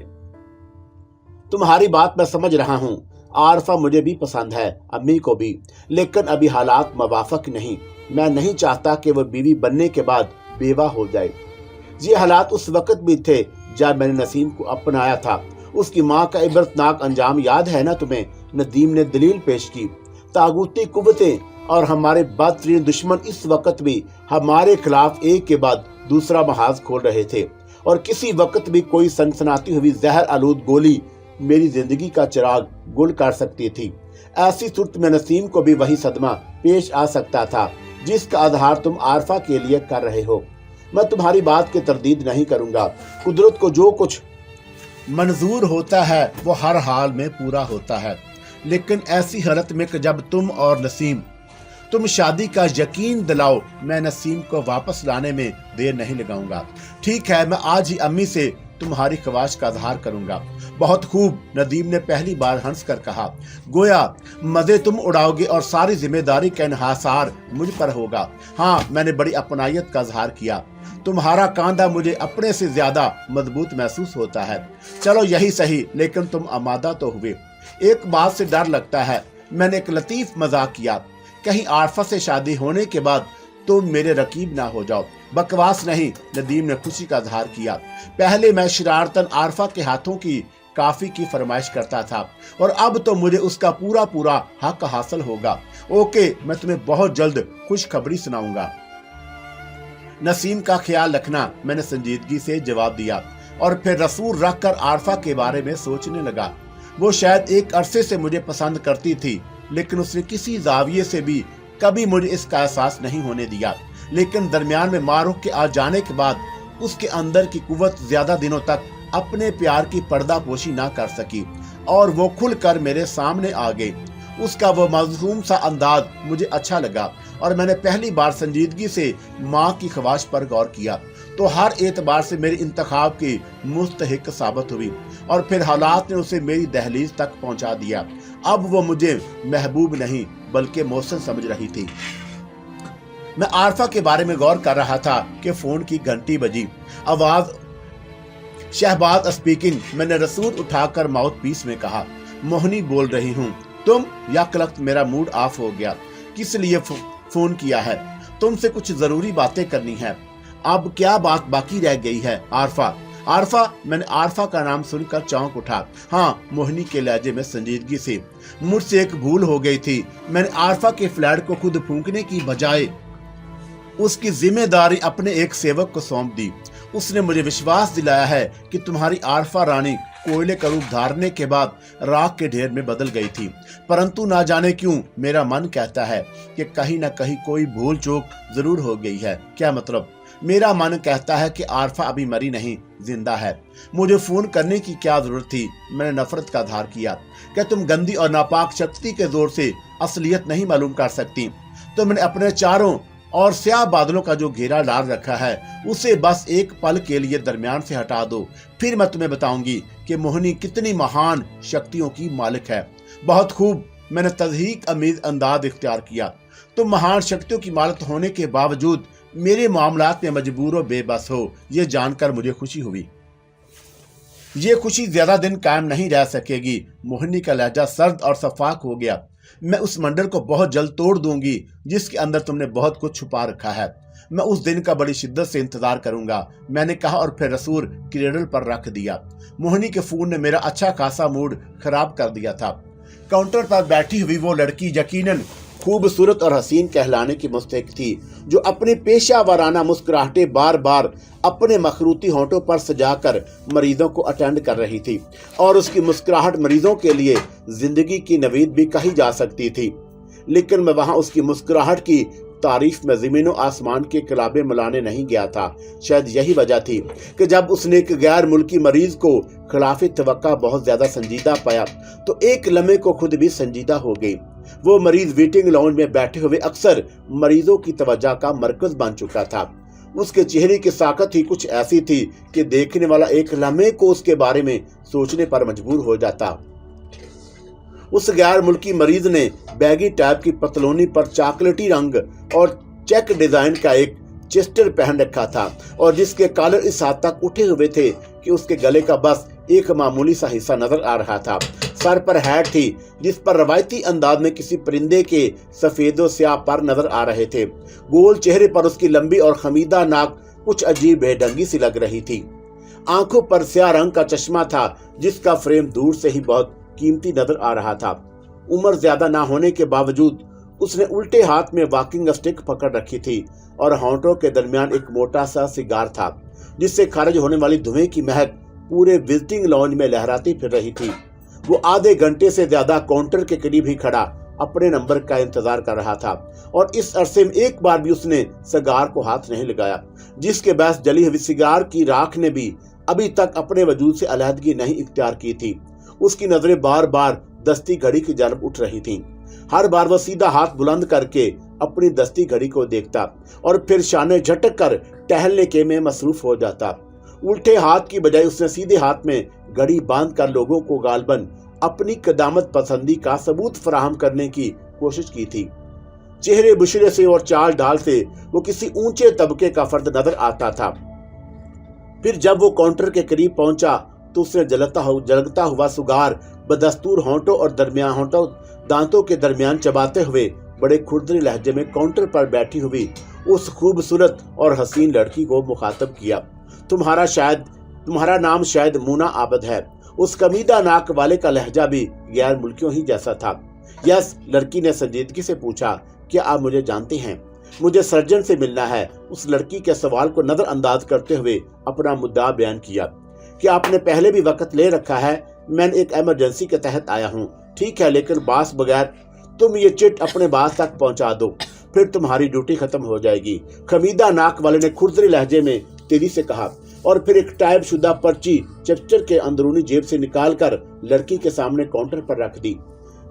तुम्हारी बात मैं समझ रहा हूँ। आरफा मुझे भी पसंद है, अम्मी को भी, लेकिन अभी हालात मवाफक नहीं। मैं नहीं चाहता कि वो बीवी बनने के बाद बेवा हो जाए। ये हालात उस वक्त भी थे जब मैंने नसीम को अपनाया था। उसकी माँ का इबरतनाक अंजाम याद है ना तुम्हें? नदीम ने दलील पेश की। तागूती कुव्वतें और हमारे बदतरीन दुश्मन इस वक्त भी हमारे खिलाफ एक के बाद दूसरा महाज खोल रहे थे और किसी वक्त भी कोई सनसनाती हुई जहर आलूद गोली मेरी जिंदगी का चिराग गुल कर सकती थी। ऐसी सूरत में नसीम को भी वही सदमा पेश आ सकता था जिसका आधार तुम आरफा के लिए कर रहे हो। मैं तुम्हारी बात की तरदीद नहीं करूंगा। कुदरत को जो कुछ मंजूर होता है वो हर हाल में पूरा होता है, लेकिन ऐसी हालत में कि जब तुम शादी का यकीन दिलाओ, मैं नसीम को वापस लाने में देर नहीं लगाऊंगा। ठीक है, मैं आज ही अम्मी से तुम्हारी ख्वाहिश का इजहार करूंगा। बहुत खूब, नदीम ने पहली बार हंस कर कहा। गोया मजे तुम उड़ाओगे और सारी जिम्मेदारी का इन्हासार मुझ पर होगा। हाँ, मैंने बड़ी अपनायत का इजहार किया। तुम्हारा कांधा मुझे अपने से ज्यादा मजबूत महसूस होता है। चलो यही सही, लेकिन तुम आमादा तो हुए। एक बात से डर लगता है। मैंने एक लतीफ मजाक किया, कहीं आरफा से शादी होने के बाद तुम मेरे रकीब ना हो जाओ। बकवास नहीं, नदीम ने खुशी का इजहार किया। पहले मैं शरारतन आरफा के हाथों की काफी की फरमाइश करता था और अब तो मुझे उसका पूरा पूरा हक हासिल होगा। ओके, मैं तुम्हें बहुत जल्द खुशखबरी सुनाऊंगा। नसीम का ख्याल रखना, मैंने संजीदगी से जवाब दिया और फिर रसूल रख कर आरफा के बारे में सोचने लगा। वो शायद एक अरसे से मुझे पसंद करती थी, लेकिन उसने किसी जाविये से भी कभी मुझे इसका एहसास नहीं होने दिया। लेकिन दरमियान में मारूफ के आ जाने के बाद उसके अंदर की कुव्वत ज्यादा दिनों तक अपने प्यार की पर्दापोशी ना कर सकी और वो खुलकर मेरे सामने आ गई। उसका वो मासूम सा अंदाज मुझे अच्छा लगा और मैंने पहली बार संजीदगी से माँ की ख्वाहिश पर गौर किया तो हर एतबार से मेरे इंतखाब की मुस्तहिक साबित हुई और फिर हालात ने उसे मेरी दहलीज तक पहुंचा दिया। अब वो मुझे महबूब नहीं बल्कि मोहसिन समझ रही थी। मैं आरफा के बारे में गौर कर रहा था कि फोन की घंटी बजी। आवाज शहबाज स्पीकिंग। मैंने रसूल उठाकर माउथ पीस में कहा, मोहिनी बोल रही हूँ। तुम? यकलख्त मेरा मूड ऑफ हो गया। किस लिए फोन किया है? तुमसे कुछ जरूरी बातें करनी है। अब क्या बात बाकी रह गई है? आरफा, मैंने आरफा का नाम सुनकर चौंक उठा। हाँ, मोहिनी के लहजे में संजीदगी से, मुझसे एक भूल हो गई थी। मैंने आरफा के फ्लैट को खुद फूंकने की बजाय उसकी जिम्मेदारी अपने एक सेवक को सौंप दी। उसने मुझे विश्वास दिलाया है कि तुम्हारी आरफा रानी कोयले का रूप धारने के बाद राख के ढेर में बदल गई थी, परंतु ना जाने क्यों मेरा मन कहता है कि कहीं न कहीं कोई भूल चूक जरूर हो गई है। क्या मतलब? मेरा मन कहता है कि आरफा अभी मरी नहीं, जिंदा है। मुझे फोन करने की क्या जरूरत थी? मैंने नफरत का आधार किया। क्या तुम गंदी और नापाक शक्ति के जोर से असलियत नहीं मालूम कर सकती? तुमने अपने चारों और स्याह बादलों का जो घेरा डाल रखा है उसे बस एक पल के लिए दरमियान से हटा दो, फिर मैं तुम्हें बताऊंगी कि मोहिनी कितनी महान शक्तियों की मालिक है। बहुत खूब, मैंने तज़हीक अमीज अंदाज इख्तियार किया। तुम महान शक्तियों की मालिक होने के बावजूद मेरे मामलात में मजबूर और बेबस हो, ये जानकर मुझे खुशी हुई। ये खुशी ज्यादा दिन कायम नहीं रह सकेगी। मोहिनी का लहजा सर्द और शफाक हो गया। मैं उस मंडल को बहुत जल्द तोड़ दूंगी जिसके अंदर तुमने बहुत कुछ छुपा रखा है। मैं उस दिन का बड़ी शिद्दत से इंतजार करूंगा, मैंने कहा और फिर रसूल क्रेडल पर रख दिया। मोहिनी के फोन ने मेरा अच्छा खासा मूड खराब कर दिया था। काउंटर पर बैठी हुई वो लड़की यकीनन खूबसूरत और हसीन कहलाने की मुस्तहिक थी, जो अपनी पेशा वाराना मुस्कुराहटें बार बार अपने मखरूती होंठों पर सजाकर मरीजों को अटेंड कर रही थी, और उसकी मुस्कुराहट मरीजों के लिए जिंदगी की नवीद भी कही जा सकती थी। लेकिन मैं वहां उसकी मुस्कुराहट की तारीफ में जमीनों आसमान के कलाबे मिलाने नहीं गया था। शायद यही वजह थी कि जब उसने एक गैर मुल्की मरीज को खिलाफे तवक्का बहुत ज्यादा संजीदा पाया तो एक लम्हे को खुद भी संजीदा हो गई। वो मरीज वेटिंग लाउंज में बैठे हुए अक्सर मरीजों की तवज्जो का मरकज बन चुका था। उसके चेहरे की साकत ही कुछ ऐसी थी कि देखने वाला एक लम्हे को उसके बारे में सोचने पर मजबूर हो जाता। उस गैर मुल्की मरीज ने बैगी टाइप की पतलूनी पर चॉकलेटी रंग और चेक डिजाइन का एक चेस्टर पहन रखा था, और जिसके कॉलर इस हद तक उठे हुए थे कि उसके गले का बस एक मामूली सा हिस्सा नजर आ रहा था। सर पर हैट थी जिस पर रवायती अंदाज में किसी परिंदे के सफेदो स्याह पर नजर आ रहे थे। गोल चेहरे पर उसकी लंबी और खमीदा नाक कुछ अजीब बेढंगी सी लग रही थी। आंखों पर स्याह रंग का चश्मा था जिसका फ्रेम दूर से ही बहुत कीमती नजर आ रहा था। उम्र ज्यादा ना होने के बावजूद उसने उल्टे हाथ में वॉकिंग स्टिक पकड़ रखी थी, और होंठों के दरमियान एक मोटा सा सिगार था जिससे खारिज होने वाली धुएं की महक पूरे विजिटिंग लॉन्ज में लहराती फिर रही थी। वो आधे घंटे से ज्यादा काउंटर के करीब ही खड़ा अपने नंबर का इंतजार कर रहा था, और इस अरसे में एक बार भी उसने सिगार को हाथ नहीं लगाया, जिसके बस जली हुई सिगार की राख ने भी अभी तक अपने वजूद से अलहदगी नहीं इख्तियार की थी। उसकी नजरें बार बार दस्ती घड़ी की जानब उठ रही थीं। हर बार वह सीधा हाथ बुलंद करके अपनी दस्ती घड़ी को देखता और फिर शाने झटक कर टहलने के में मसरूफ हो जाता। उल्टे हाथ की बजाय उसने सीधे हाथ में घड़ी बांध कर लोगों को गालबन अपनी कदामत पसंदी का सबूत फराहम करने की कोशिश की थी। चेहरे बुशरे से और चाल ढाल से वो किसी ऊंचे तबके का फर्द नजर आता था। फिर जब वो काउंटर के करीब पहुंचा तो उसने जलगता हुआ सुगार बदस्तूर होंठों और दांतों के दरमियान चबाते हुए बड़े खुरदरी लहजे में काउंटर पर बैठी हुई उस खूबसूरत और हसीन लड़की को मुखातब किया। तुम्हारा नाम शायद मूना आबद है। उस कमीदा नाक वाले का लहजा भी गैर मुल्कियों ही जैसा था। यस, लड़की ने संजीदगी से पूछा, क्या आप मुझे जानते हैं? मुझे सर्जन से मिलना है। उस लड़की के सवाल को नजरअंदाज करते हुए अपना मुद्दा बयान किया। क्या आपने पहले भी वक्त ले रखा है? मैंने एक इमरजेंसी के तहत आया हूँ। ठीक है, लेकिन बास बगैर तुम ये चिट अपने बास तक पहुंचा दो, फिर तुम्हारी ड्यूटी खत्म हो जाएगी। खमीदा नाक वाले ने खुरदरी लहजे में तेजी से कहा, और फिर एक टाइप शुदा पर्ची चेस्टर के अंदरूनी जेब से निकालकर लड़की के सामने काउंटर पर रख दी,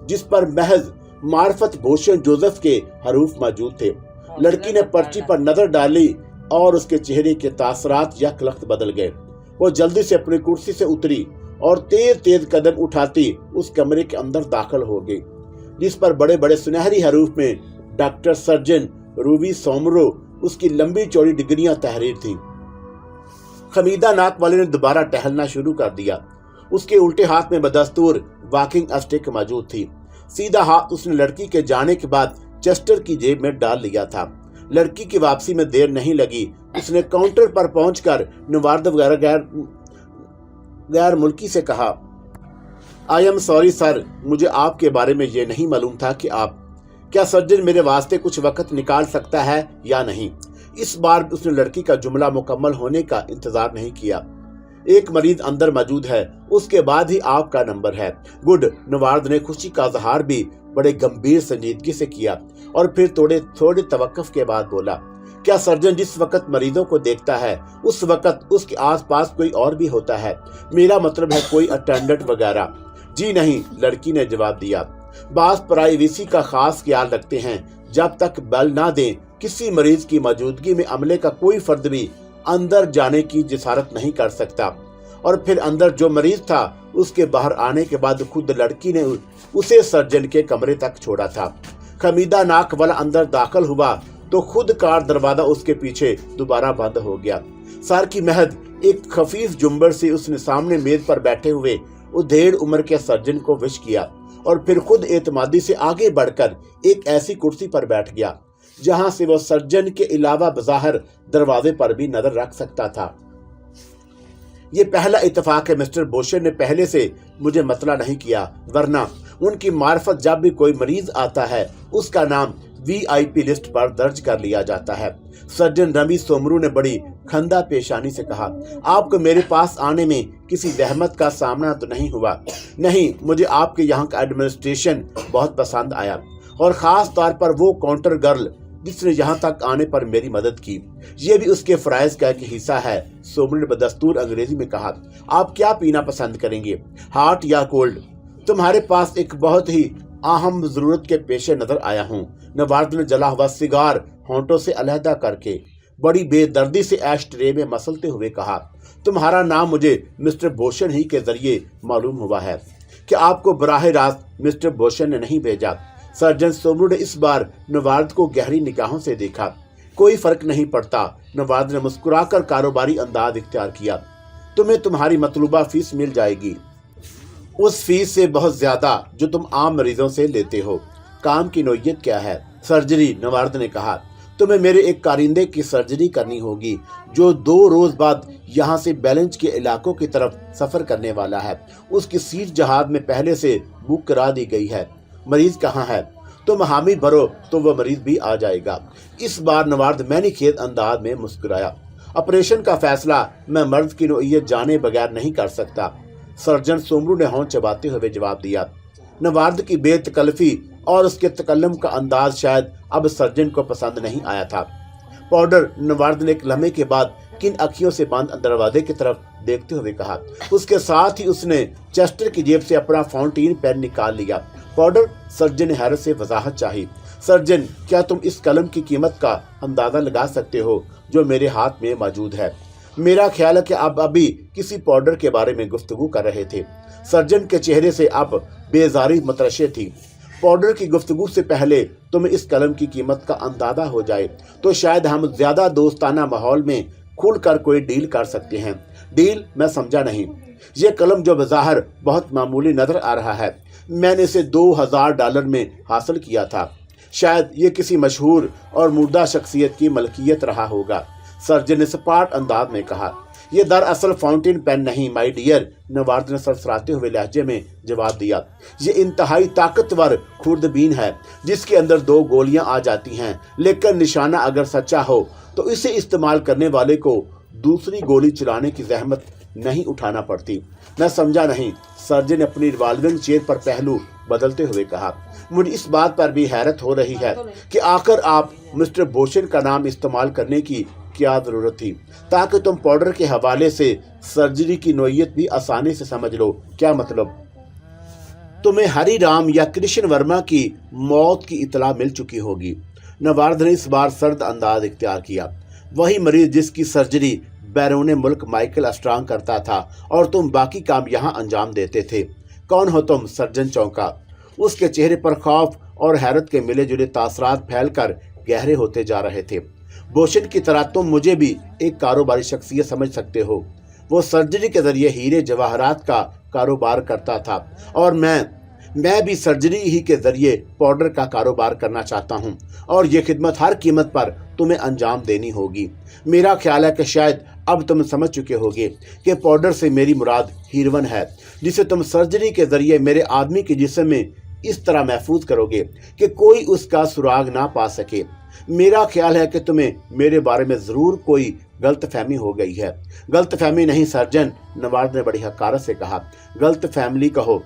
जिस पर महज मार्फत भूषण जोसेफ के हरूफ मौजूद थे। लड़की ने पर्ची पर नजर डाली और उसके चेहरे के तासरात यकलख्त बदल गए। वो जल्दी से अपनी कुर्सी से उतरी और तेज तेज कदम उठाती उस कमरे के अंदर दाखिल हो गई, जिस पर बड़े बड़े सुनहरी हरूफ में डॉक्टर सर्जन रूबी सोमरो उसकी लंबी चौड़ी डिग्रियां तहरीर थी। खमीदा नाक वाले ने दोबारा टहलना शुरू कर दिया। उसके उल्टे हाथ में बदस्तूर वॉकिंग स्टिक मौजूद थी। सीधा हाथ उसने लड़की के जाने के बाद चेस्टर की जेब में डाल लिया था। लड़की की वापसी में देर नहीं लगी। उसने काउंटर पर पहुंचकर नुवार्द गैर मुल्की से कहा, आई एम सॉरी सर, मुझे आपके बारे में ये नहीं मालूम था कि आप क्या सर्जन मेरे वास्ते कुछ वक्त निकाल सकता है या नहीं? इस बार उसने लड़की का जुमला मुकम्मल होने का इंतजार नहीं किया। एक मरीज अंदर मौजूद है, उसके बाद ही आपका नंबर है। गुड। नवार्द ने खुशी का इजहार भी बड़े गंभीर संजीदगी से किया और फिर थोड़े तवक्कुफ के बाद बोला, क्या सर्जन जिस वक्त मरीजों को देखता है उस वक्त उसके आसपास कोई और भी होता है? मेरा मतलब है कोई अटेंडेंट वगैरह। जी नहीं, लड़की ने जवाब दिया। बास प्राइवेसी का खास ख्याल रखते हैं। जब तक बेल ना दें, किसी मरीज की मौजूदगी में अमले का कोई फर्द भी अंदर जाने की जिसारत नहीं कर सकता। और फिर अंदर जो मरीज था उसके बाहर आने के बाद खुद लड़की ने उसे सर्जन के कमरे तक छोड़ा था। खमीदा नाक वाला अंदर दाखिल हुआ तो खुद कार दरवाजा उसके पीछे दोबारा बंद हो गया। सर की महज एक खफीफ जुम्बर से उसने सामने मेज पर बैठे हुए उधेड़ उम्र के सर्जन को विश किया और फिर खुद एतमादी से आगे बढ़कर एक ऐसी कुर्सी पर बैठ गया जहां से वो सर्जन के अलावा बज़ाहिर दरवाजे पर भी नजर रख सकता था। ये पहला इत्तेफाक है। मिस्टर बोशर ने पहले से मुझे मतला नहीं किया, वरना उनकी मार्फत जब भी कोई मरीज आता है उसका नाम VIP लिस्ट पर दर्ज कर लिया जाता है। सर्जन रवि सोमरू ने बड़ी खंदा पेशानी से कहा, आपको मेरे पास आने में किसी जहमत का सामना तो नहीं हुआ? नहीं, मुझे आपके यहाँ का एडमिनिस्ट्रेशन बहुत पसंद आया और खास तौर पर वो काउंटर गर्ल जिसने यहाँ तक आने पर मेरी मदद की। ये भी उसके फराइज का एक हिस्सा है। सोमरू ने बदस्तूर अंग्रेजी में कहा, आप क्या पीना पसंद करेंगे, हॉट या कोल्ड? तुम्हारे पास एक बहुत ही अहम जरूरत के पेशे नजर आया हूँ। नवार्द ने जला हुआ सिगार होंठों से अलहदा करके बड़ी बेदर्दी से एश ट्रे में मसलते हुए कहा, तुम्हारा नाम मुझे मिस्टर बोशन ही के जरिए मालूम हुआ है। क्या आपको बराह रास्त मिस्टर बोशन ने नहीं भेजा? सर्जन सोमरू ने इस बार नवार्द को गहरी निगाहों से देखा। कोई फर्क नहीं पड़ता। नवार्द ने मुस्कुराकर कारोबारी अंदाज इख्तियार किया, तुम्हें तुम्हारी मतलूबा फीस मिल जाएगी, उस फीस से बहुत ज्यादा जो तुम आम मरीजों से लेते हो। काम की नौयत क्या है? सर्जरी। नवार्द ने कहा, तुम्हें मेरे एक कारिंदे की सर्जरी करनी होगी जो 2 रोज बाद यहाँ से बैलेंस के इलाकों की तरफ सफर करने वाला है। उसकी सीट जहाज में पहले से बुक करा दी गई है। मरीज कहाँ है? तुम हामी भरो तो वह मरीज भी आ जाएगा। इस बार नवार्द मैनीखेज अंदाज में मुस्कुराया। ऑपरेशन का फैसला मैं मर्द की नौयत जाने बगैर नहीं कर सकता। सर्जन सोमरू ने होंठ चबाते हुए जवाब दिया। नवार्द की बेतकल्फी और उसके तकल्लुम का अंदाज शायद अब सर्जन को पसंद नहीं आया था। पाउडर। नवार्द ने एक लम्हे के बाद किन अखियों से बंद दरवाजे की तरफ देखते हुए कहा। उसके साथ ही उसने चेस्टर की जेब से अपना फाउंटेन पेन निकाल लिया। पाउडर। सर्जन ने हैरत से वजाहत चाही। सर्जन, क्या तुम इस कलम की कीमत का अंदाजा लगा सकते हो जो मेरे हाथ में मौजूद है? मेरा ख्याल है कि आप अभी किसी पाउडर के बारे में गुफ्तगू कर रहे थे। सर्जन के चेहरे से अब बेजारी मतरशे थी। पाउडर की गुफ्तगू से पहले तुम्हें इस कलम की कीमत का अंदाजा हो जाए तो शायद हम ज्यादा दोस्ताना माहौल में खुलकर कोई डील कर सकते हैं। डील? मैं समझा नहीं। ये कलम जो बज़ाहिर बहुत मामूली नजर आ रहा है, मैंने इसे $2000 में हासिल किया था। शायद ये किसी मशहूर और मुर्दा शख्सियत की मलकियत रहा होगा। सर्जन ने सपाट अंदाज में कहा, यह दरअसल फाउंटेन पेन नहीं माय डियर। नवार्द ने सरसराते हुए लहजे में जवाब दिया, ये इंतहाई ताकतवर खुर्दबीन है जिसके अंदर 2 गोलियां आ जाती हैं, लेकिन निशाना अगर सच्चा हो तो इसे इस्तेमाल करने वाले को दूसरी गोली चलाने की जहमत नहीं उठाना पड़ती। मैं समझा नहीं। सर्जन ने अपनी रिवॉल्विंग चेयर पर पहलू बदलते हुए कहा, मुझे इस बात पर भी हैरत हो रही है कि आखिर आप मिस्टर बोशन का नाम इस्तेमाल करने की क्या जरूरत थी, ताकि तुम पाउडर के हवाले से सर्जरी की नौयत भी आसानी से समझ लो। क्या मतलब? तुम्हें हरी राम या कृष्ण वर्मा की मौत की इतला मिल चुकी होगी। नवार्द ने इस बार सर्द अंदाज इख्तियार किया। वही मरीज जिसकी सर्जरी बैरून मुल्क माइकल अस्ट्रांग करता था और तुम बाकी काम यहाँ अंजाम देते थे। कौन हो तुम? सर्जन चौंका। उसके चेहरे पर खौफ और हैरत के मिले जुले तासरात फैलकर गहरे होते जा रहे थे। बोशन की तरह तुम मुझे भी एक कारोबारी शख्सियत समझ सकते हो। वो सर्जरी के जरिए हीरे जवाहरात का कारोबार करता था और मैं भी सर्जरी ही के जरिए पाउडर का कारोबार करना चाहता हूँ और ये खिदमत हर कीमत पर तुम्हें अंजाम देनी होगी। मेरा ख्याल है कि शायद अब तुम समझ चुके होगे कि पाउडर से मेरी मुराद हीरोइन है, जिसे तुम सर्जरी के जरिए मेरे आदमी के जिस्म में इस तरह महफूज करोगे कि कोई उसका सुराग ना पा सके। मेरा ख्याल है कि तुम्हें मेरे बारे में जरूर कोई गलतफहमी हो गई है। गलतफहमी नहीं सर्जन, नवार्ड ने बड़ी हकारत से कहा। गलतफहमी कहो,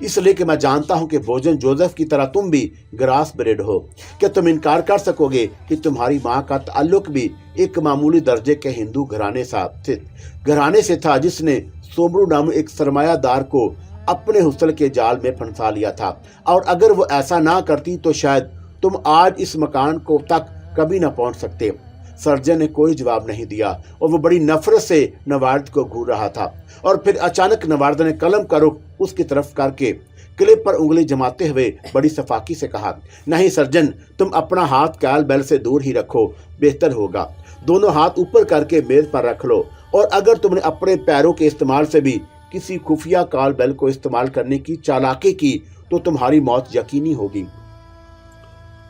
इसलिए कि मैं जानता हूं कि भोजन जोसेफ की तरह तुम भी ग्रास ब्रेड हो। क्या तुम इनकार कर सकोगे कि तुम्हारी माँ का ताल्लुक भी एक मामूली दर्जे के हिंदू घराने से था जिसने सोमरू नामक एक सरमायादार को अपने हुस्न के जाल में फंसा लिया था, और अगर वो ऐसा ना करती तो शायद तुम आज इस मकान को तक कभी न पहुंच सकते। सर्जन ने कोई जवाब नहीं दिया और वो बड़ी नफरत से नवार्ड को घूर रहा था, और फिर अचानक नवार्ड ने कलम का रुख उसकी तरफ करके क्लिप पर उंगली जमाते हुए बड़ी सफाकी से कहा, नहीं सर्जन, तुम अपना हाथ कैल बेल से दूर ही रखो, बेहतर होगा। दोनों हाथ ऊपर करके मेज पर रख लो, और अगर तुमने अपने पैरों के इस्तेमाल से भी किसी खुफिया काल बेल को इस्तेमाल करने की चालाकी की तो तुम्हारी मौत यकीनी होगी।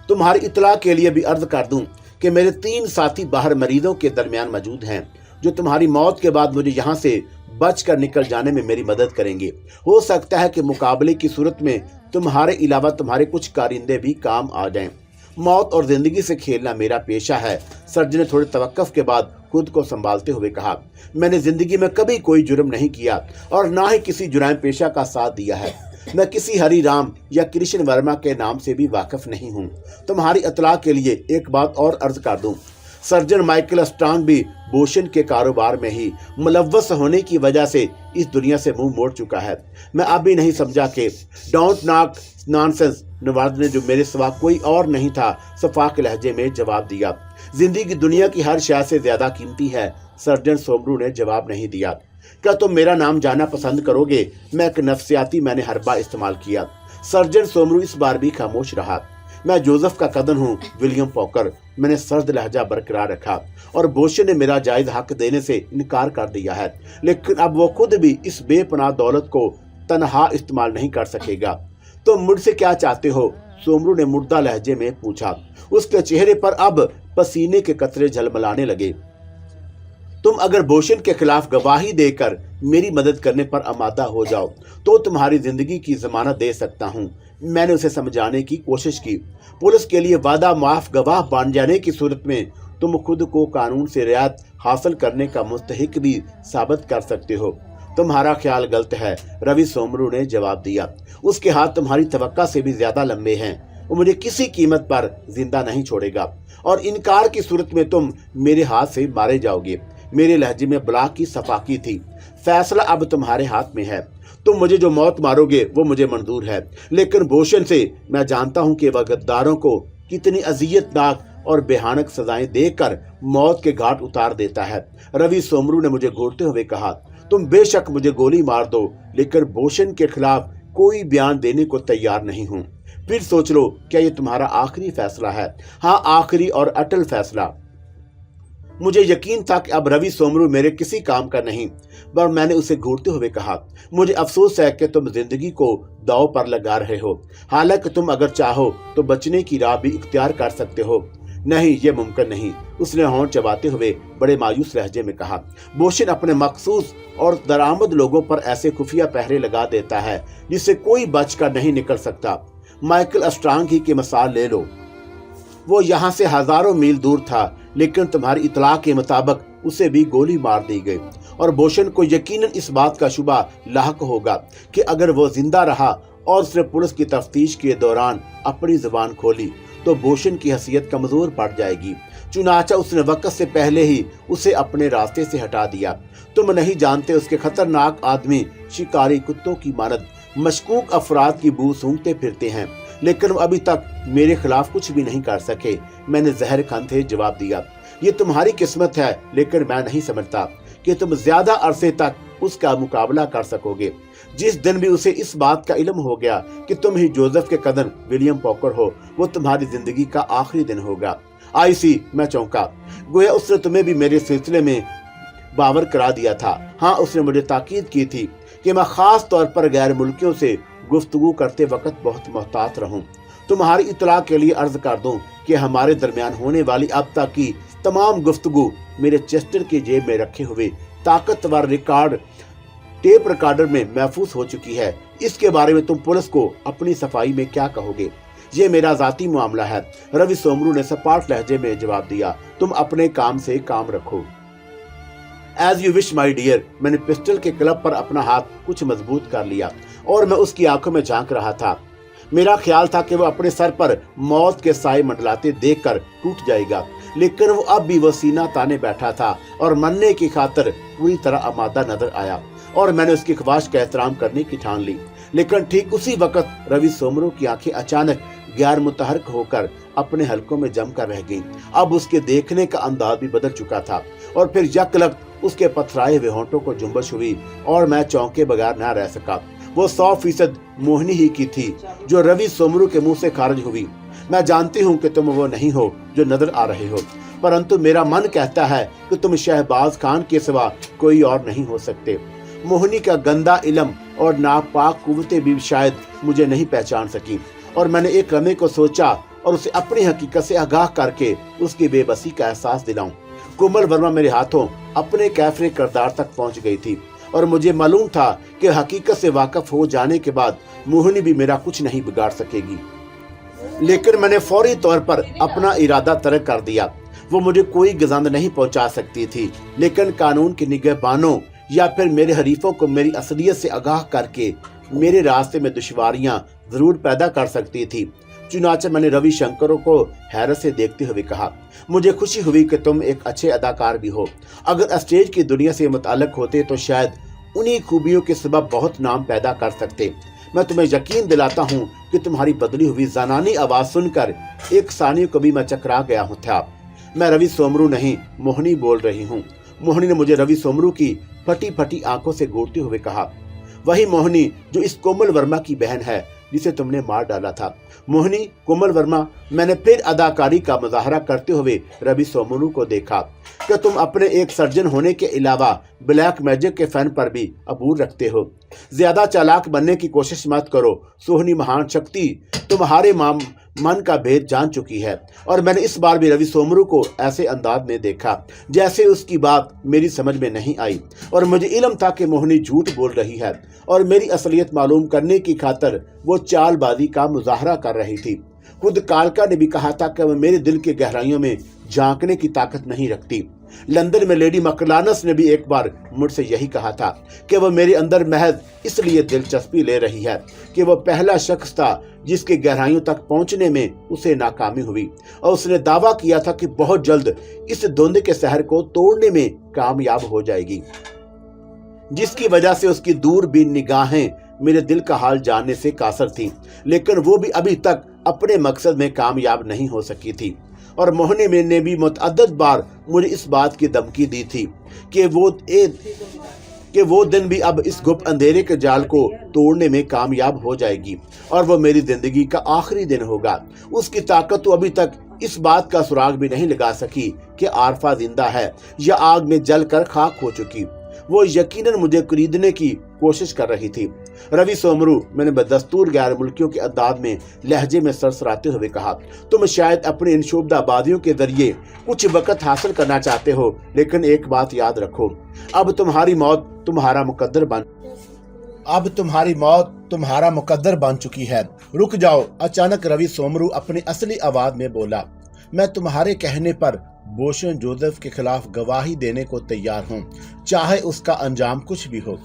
तुम्हारी इतला के लिए भी अर्ज कर दूं कि मेरे 3 साथी बाहर मरीजों के दरमियान मौजूद हैं जो तुम्हारी मौत के बाद मुझे यहाँ से बचकर निकल जाने में मेरी मदद करेंगे। हो सकता है कि मुकाबले की सूरत में तुम्हारे अलावा तुम्हारे कुछ कारिंदे भी काम आ जाएं। मौत और जिंदगी से खेलना मेरा पेशा है। सर्जन ने थोड़े तवक्कुफ के बाद खुद को संभालते हुए कहा, मैंने जिंदगी में कभी कोई जुर्म नहीं किया और ना ही किसी जुराम पेशा का साथ दिया है। मैं किसी हरि राम या कृष्ण वर्मा के नाम से भी वाकिफ नहीं हूँ। तुम्हारी इतला के लिए एक बात और अर्ज कर दूं, सर्जन माइकल स्ट्रांग भी बोशन के कारोबार में ही मुलव्वस होने की वजह से इस दुनिया से मुंह मोड़ चुका है। मैं अब भी नहीं समझा कि डोंट नॉक नॉनसेंस, नवार्ड ने, जो मेरे सिवा कोई और नहीं था, सफाक लहजे में जवाब दिया। जिंदगी दुनिया की हर शय से ज्यादा कीमती है। सर्जन सोमरू ने जवाब नहीं दिया। क्या तुम मेरा नाम जानना पसंद करोगे? मैं एक नफ्सियाती मैंने हरबा इस्तेमाल किया। सर्जन सोमरू इस बार भी खामोश रहा। मैं जोसेफ का कदन हूँ, विलियम पॉकर, मैंने सर्द लहजा बरकरार रखा, और बोशन ने मेरा जायज हक देने से इनकार कर दिया है, लेकिन अब वो खुद भी इस बेपनाह दौलत को तनहा इस्तेमाल नहीं कर सकेगा। तो मुझसे क्या चाहते हो? सोमरू ने मुर्दा लहजे में पूछा। उसके चेहरे पर अब पसीने के कतरे झलमलाने लगे। तुम अगर बोशन के खिलाफ गवाही देकर मेरी मदद करने पर आमादा हो जाओ तो तुम्हारी जिंदगी की जमानत दे सकता हूँ। मैंने उसे समझाने की कोशिश की। पुलिस के लिए वादा माफ गवाह बन जाने की सूरत में तुम खुद को कानून से रियायत हासिल करने का मुस्तहिक भी साबित कर सकते हो। तुम्हारा ख्याल गलत है, रवि सोमरू ने जवाब दिया। उसके हाथ तुम्हारी तवक्का से भी ज्यादा लंबे हैं। वो मुझे किसी कीमत पर जिंदा नहीं छोड़ेगा, और इनकार की सूरत में तुम मेरे हाथ से मारे जाओगे। मेरे लहजे में बला की सफाकी थी। फैसला अब तुम्हारे हाथ में है। तुम मुझे जो मौत मारोगे वो मुझे मंजूर है, लेकिन बोशन से मैं जानता हूं कि वह गद्दारों को कितनी अजियतनाक और बेहानक सजाएं देकर मौत के घाट उतार देता है। रवि सोमरू ने मुझे घूरते हुए कहा, तुम बेशक मुझे गोली मार दो, लेकिन बोशन के खिलाफ कोई बयान देने को तैयार नहीं हूँ। फिर सोच लो, क्या ये तुम्हारा आखिरी फैसला है? हाँ, आखिरी और अटल फैसला। मुझे यकीन था कि अब रवि सोमरू मेरे किसी काम का नहीं, पर मैंने उसे घूरते हुए कहा, मुझे अफसोस है कि तुम जिंदगी को दांव पर लगा रहे हो। हालांकि तुम अगर चाहो तो बचने की राह भी इख्तियार कर सकते हो। नहीं, ये मुमकिन नहीं, उसने होंठ चबाते हुए बड़े मायूस लहजे में कहा। बोशन अपने मखसूस और दरामद लोगों पर ऐसे खुफिया पहरे लगा देता है जिससे कोई बचकर नहीं निकल सकता। माइकल स्ट्रांग ही की मिसाल ले लो। वो यहाँ से हजारों मील दूर था, लेकिन तुम्हारी इतला के मुताबिक उसे भी गोली मार दी गई, और बोशन को यकीनन इस बात का शुबा लाहक होगा कि अगर वो जिंदा रहा और उसने पुलिस की तफ्तीश के दौरान अपनी जुबान खोली तो बोशन की हैसियत कमजोर पड़ जाएगी। चुनाचा उसने वक्त से पहले ही उसे अपने रास्ते से हटा दिया। तुम नहीं जानते उसके खतरनाक आदमी शिकारी कुत्तों की मानद मशकूक अफराद की बू सूंघते फिरते हैं, लेकिन वो अभी तक मेरे खिलाफ कुछ भी नहीं कर सके। मैंने जहर खाते जवाब दिया, ये तुम्हारी किस्मत है, लेकिन मैं नहीं समझता कि तुम ज्यादा अरसे तक उसका मुकाबला कर सकोगे। जिस दिन भी उसे इस बात का इल्म हो गया कि तुम ही जोसेफ के कदन विलियम पॉकर हो, वो तुम्हारी जिंदगी का आखिरी दिन होगा। आईसी, मैं चौंका। गोया उसने तुम्हें भी मेरे सिलसिले में बावर करा दिया था। हाँ, उसने मुझे ताकीद की थी कि मैं खास तौर पर गैर मुल्कियों से गुफ्तगू करते वक्त बहुत मोहतात रहूं। तुम्हारी इतला के लिए अर्ज कर दूं कि हमारे दरमियान होने वाली अब तक की तमाम गुफ्तगू मेरे चेस्टर की जेब में रखे हुए ताकतवर टेप रिकॉर्डर में महफूज हो चुकी है। इसके बारे में तुम पुलिस को अपनी सफाई में क्या कहोगे? ये मेरा जाती मामला है। रवि सोमरू ने सपाट लहजे में जवाब दिया, तुम अपने काम से काम रखो। As you wish my dear. मैंने पिस्टल के क्लब पर अपना हाथ कुछ मजबूत कर लिया और मैं उसकी आंखों में झांक रहा था। मेरा ख्याल था कि वो अपने सर पर मौत के साए मंडलाते देखकर टूट जाएगा, लेकिन वो अब भी वो सीना ताने बैठा था और मरने की खातिर पूरी तरह आमादा नजर आया और मैंने उसकी ख्वाहिश का एहतराम करने की ठान ली। लेकिन ठीक उसी वक्त रवि सोमरू की आंखें अचानक गैर मुतहरक होकर अपने हलकों में जमकर रह गईं। अब उसके देखने का अंदाज भी बदल चुका था और फिर यकलख्त उसके पथराए हुए होंठों को जुम्बश हुई और मैं चौंके बगैर न रह सका। वो 100% मोहिनी ही की थी जो रवि सोमरू के मुंह से खारिज हुई। मैं जानती हूँ कि तुम वो नहीं हो जो नजर आ रहे हो, परंतु मेरा मन कहता है कि तुम शहबाज खान के सिवा कोई और नहीं हो सकते। मोहिनी का गंदा इल्म और नापाक कुव्वतें भी शायद मुझे नहीं पहचान सकी और मैंने एक लम्हे को सोचा और उसे अपनी हकीकत से आगाह करके उसकी बेबसी का एहसास दिलाऊं। कोमल वर्मा मेरे हाथों अपने कैफरे किरदार तक पहुंच गई थी और मुझे मालूम था कि हकीकत से वाकिफ हो जाने के बाद मोहिनी भी मेरा कुछ नहीं बिगाड़ सकेगी। लेकिन मैंने फौरी तौर पर अपना इरादा तर्क कर दिया। वो मुझे कोई गजंद नहीं पहुंचा सकती थी, लेकिन कानून के निगहबानों या फिर मेरे हरीफों को मेरी असलियत से आगाह करके मेरे रास्ते में दुश्वारियां जरूर पैदा कर सकती थी। चुनाचे मैंने रवि शंकरों को हैरत से देखते हुए कहा, मुझे खुशी हुई कि तुम एक अच्छे अदाकार भी हो। अगर स्टेज की दुनिया से मुताल्लिक होते तो शायद उन्हीं खूबियों के सबब बहुत नाम पैदा कर सकते। मैं तुम्हें यकीन दिलाता हूँ कि तुम्हारी बदली हुई ज़नानी आवाज सुनकर एक सानी को भी मैं चकरा गया हूँ था। मैं रवि सोमरू नहीं, मोहिनी बोल रही हूँ। मोहिनी ने मुझे रवि सोमरू की फटी फटी आंखों से घूरते हुए कहा, वही मोहिनी जो इस कोमल वर्मा की बहन है जिसे तुमने मार डाला था। मोहिनी, कोमल वर्मा। मैंने फिर अदाकारी का मुजाहरा करते हुए रवि सोमरू को देखा कि तुम अपने एक सर्जन होने के अलावा ब्लैक मैजिक के फैन पर भी अबूर रखते हो। ज्यादा चालाक बनने की कोशिश मत करो। सोहनी महान शक्ति तुम्हारे मन का भेद जान चुकी है। और मैंने इस बार भी रवि सोमरू को ऐसे अंदाज में देखा जैसे उसकी बात मेरी समझ में नहीं आई और मुझे इल्म था कि मोहिनी झूठ बोल रही है और मेरी असलियत मालूम करने की खातिर वो चालबाजी का मुजाहरा कर रही थी। खुद कालका ने भी कहा था कि वह मेरे दिल के गहराइयों में झांकने की ताकत नहीं रखती। लंदन में लेडी मकलानस ने भी एक बार मुझसे यही कहा था कि वह मेरे अंदर महज इसलिए दिलचस्पी ले रही है कि वह पहला शख्स था जिसके गहराइयों तक पहुंचने में उसे नाकामी हुई और उसने दावा किया था कि बहुत जल्द इस धुंध के शहर को तोड़ने में कामयाब हो जाएगी, जिसकी वजह से उसकी दूरबीन निगाहें मेरे दिल का हाल जानने से कासर थी। लेकिन वो भी अभी तक अपने मकसद में कामयाब नहीं हो सकी थी और मोहिनी ने भी मुतअद्दिद बार मुझे इस बात की धमकी दी थी कि वो दिन भी अब इस गुप्त अंधेरे के जाल को तोड़ने में कामयाब हो जाएगी और वो मेरी जिंदगी का आखिरी दिन होगा। उसकी ताकत तो अभी तक इस बात का सुराग भी नहीं लगा सकी कि आरफा जिंदा है या आग में जलकर खाक हो चुकी। वो यकीनन मुझे खरीदने की कोशिश कर रही थी। रवि सोमरू, मैंने बदस्तूर गैर मुल्कियों के अंदाज में लहजे में सरसराते हुए कहा, तुम शायद अपनी इन शोभदाबादियों के जरिए कुछ वक्त हासिल करना चाहते हो, लेकिन एक बात याद रखो, अब तुम्हारी मौत तुम्हारा मुकद्दर बन चुकी है। रुक जाओ। अचानक रवि सोमरू अपनी असली आवाज में बोला, मैं तुम्हारे कहने पर बोशन जोसेफ के खिलाफ गवाही देने को तैयार हूँ, चाहे उसका अंजाम कुछ भी हो।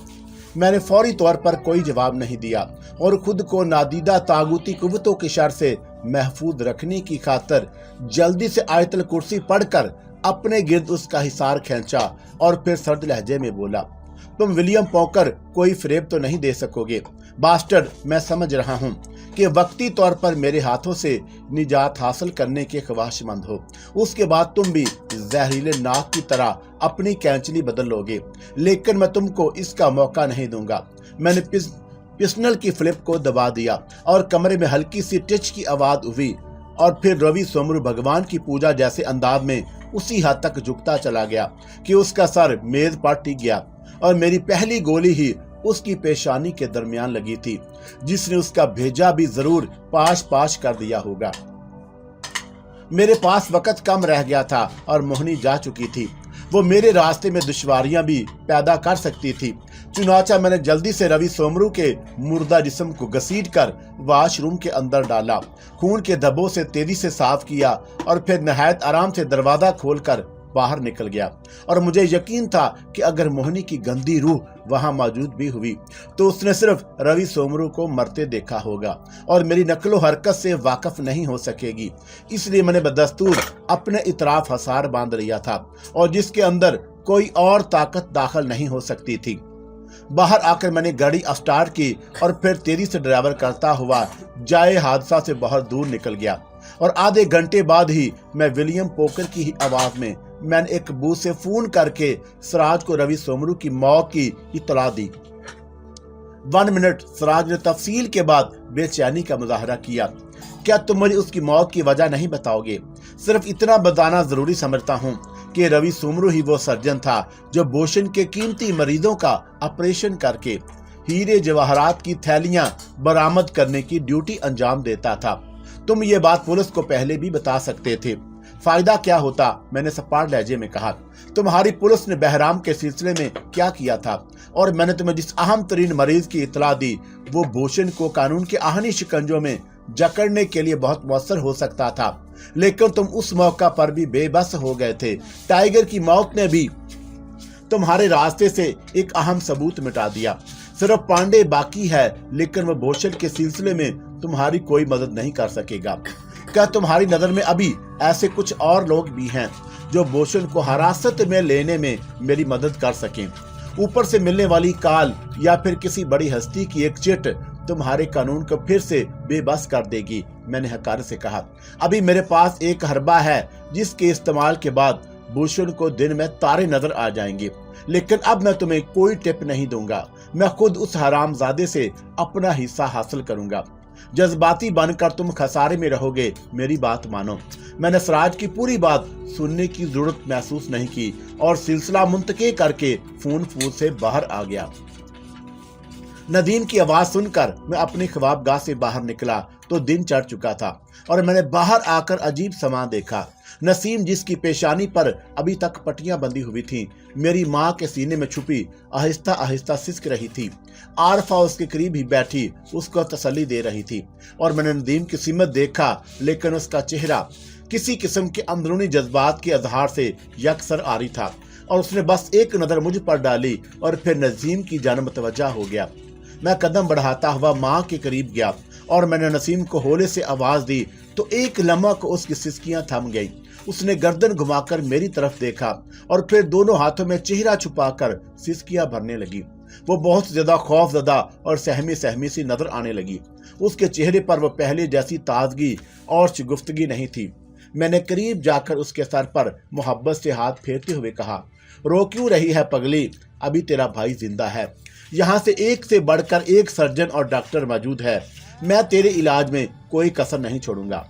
मैंने फौरी तौर पर कोई जवाब नहीं दिया और खुद को नादीदा तागूती कुव्वतों के शर से महफूज रखने की खातिर जल्दी से आयतल कुर्सी पढ़कर अपने गिर्द उसका हिसार खींचा और फिर सर्द लहजे में बोला, तुम विलियम पॉकर कोई फरेब तो नहीं दे सकोगे। बास्टर्ड, मैं समझ रहा हूँ कि वक्ती तौर पर मेरे हाथों से निजात हासिल करने के ख्वाहिशमंद हो। उसके बाद तुम भी जहरीले नाक की तरह अपनी कैंचली बदल लोगे, लेकिन मैं तुमको इसका मौका नहीं दूंगा। मैंने पिस्टल की फ्लिप को दबा दिया और कमरे में हल्की सी टिच की आवाज हुई और फिर रवि सोमरू भगवान की पूजा जैसे अंदाज में उसी हद तक झुकता चला गया कि उसका सर मेज पर टिक गया और मेरी पहली गोली ही उसकी पेशानी के दरमियान लगी थी, जिसने उसका भेजा भी जरूर पाश कर दिया होगा। मेरे पास वक्त कम रह गया था और मोहिनी जा चुकी थी। वो मेरे रास्ते में दुश्वारियां भी पैदा कर सकती थी, चुनाचा मैंने जल्दी से रवि सोमरू के मुर्दा जिस्म को घसीट कर वॉशरूम के अंदर डाला, खून के धब्बों से तेजी से साफ किया और फिर निहायत आराम से दरवाजा खोलकर बाहर निकल गया। और मुझे यकीन था कि अगर मोहिनी की गंदी रूह वहां मौजूद भी हुई तो उसने सिर्फ रवि सोमरू को मरते देखा होगा और मेरी नकलो हरकत से वाकिफ नहीं हो सकेगी। इसलिए मैंने बदस्तूर अपने इतराफ हसार बांध लिया था और जिसके अंदर कोई और ताकत दाखिल नहीं हो सकती थी। बाहर आकर मैंने गाड़ी स्टार्ट की और फिर तेजी से ड्राइवर करता हुआ जाए हादसा से बहुत दूर निकल गया। और आधे घंटे बाद ही मैं विलियम पोकर की ही आवाज में मैंने एक बूथ से फोन करके सिराज को रवि सोमरू की मौत की इत्तला दी। 1 मिनट सिराज ने तफसील के बाद बेचैनी का मुजाहरा किया। क्या तुम मुझे उसकी मौत की वजह नहीं बताओगे? सिर्फ इतना बताना जरूरी समझता हूँ कि रवि सोमरू ही वो सर्जन था जो बोशन के कीमती मरीजों का ऑपरेशन करके हीरे जवाहरात की थैलियां बरामद करने की ड्यूटी अंजाम देता था। तुम ये बात पुलिस को पहले भी बता सकते थे। फायदा क्या होता? मैंने सपाट लहजे में कहा। तुम्हारी पुलिस ने बहराम के सिलसिले में क्या किया था? और मैंने तुम्हें जिस अहम तरीन मरीज की इतला दी वो बोशन को कानून के आहनी शिकंजों में जकड़ने के लिए बहुत मौसर हो सकता था, लेकिन तुम उस मौका पर भी बेबस हो गए थे। टाइगर की मौत ने भी तुम्हारे रास्ते से एक अहम सबूत मिटा दिया। सिर्फ पांडे बाकी है, लेकिन वो बोशन के सिलसिले में तुम्हारी कोई मदद नहीं कर सकेगा। क्या तुम्हारी नजर में अभी ऐसे कुछ और लोग भी हैं जो बोशन को हिरासत में लेने में मेरी मदद कर सकें? ऊपर से मिलने वाली काल या फिर किसी बड़ी हस्ती की एक चिट तुम्हारे कानून को फिर से बेबस कर देगी। मैंने हकार से कहा। अभी मेरे पास एक हरबा है जिसके इस्तेमाल के बाद बोशन को दिन में तारे नजर आ जाएंगे, लेकिन अब मैं तुम्हें कोई टिप नहीं दूंगा। मैं खुद उस हरामजादे से अपना हिस्सा हासिल करूंगा। जज्बाती बनकर तुम खसारे में रहोगे। मेरी बात मानो। मैंने सिराज की पूरी बात सुनने की जरूरत महसूस नहीं की और सिलसिला मुंतके करके फोन से बाहर आ गया। नदीम की आवाज सुनकर मैं अपनी ख्वाबगाह से बाहर निकला तो दिन चढ़ चुका था और मैंने बाहर आकर अजीब समा देखा। नसीम, जिसकी पेशानी पर अभी तक पट्टियां बंधी हुई थीं, मेरी माँ के सीने में छुपी आहिस्ता आहिस्ता सिसक रही थी। आरफा उसके करीब ही बैठी उसको तसल्ली दे रही थी और मैंने नदीम की सीमत देखा, लेकिन उसका चेहरा किसी किस्म के अंदरूनी जज्बात के अजहार से यकसर आरी था और उसने बस एक नजर मुझ पर डाली और फिर नसीम की जानिब मुतवज्जा हो गया। मैं कदम बढ़ाता हुआ माँ के करीब गया और मैंने नसीम को होले से आवाज दी तो एक लम्हा को उसकी सिसकियां थम गई। उसने गर्दन घुमाकर मेरी तरफ देखा और फिर दोनों हाथों में चेहरा छुपाकर सिसकियां भरने लगी। वो बहुत ज्यादा खौफजदा और सहमी सहमी सी नजर आने लगी। उसके चेहरे पर वो पहले जैसी ताजगी और शिगुफ्तगी नहीं थी। मैंने करीब जाकर उसके सर पर मोहब्बत से हाथ फेरते हुए कहा, रो क्यों रही है पगली? अभी तेरा भाई जिंदा है। यहाँ से एक से बढ़कर एक सर्जन और डॉक्टर मौजूद है। मैं तेरे इलाज में कोई कसर नहीं छोड़ूंगा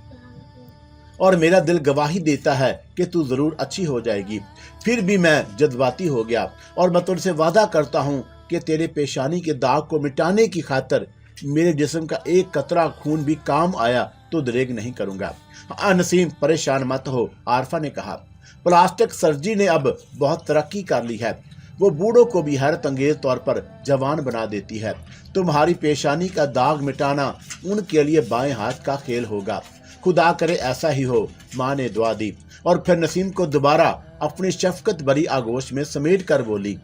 और मेरा दिल गवाही देता है कि तू जरूर अच्छी हो जाएगी। फिर भी मैं जज्बाती हो गया और मैं तुझसे वादा करता हूँ कि तेरे पेशानी के दाग को मिटाने की खातिर मेरे जिस्म का एक कतरा खून भी काम आया तो दरेग नहीं करूंगा। नसीम, परेशान मत हो, आरफा ने कहा। प्लास्टिक सर्जरी ने अब बहुत तरक्की कर ली है। वो बूढ़ों को भी हैरत अंगेज तौर पर जवान बना देती है। तुम्हारी पेशानी का दाग मिटाना उनके लिए बाएं हाथ का खेल होगा। खुदा करे ऐसा ही हो। माँ ने दुआ दी और फिर नसीम को दोबारा अपनी शफकत भरी आगोश में समेट कर बोली,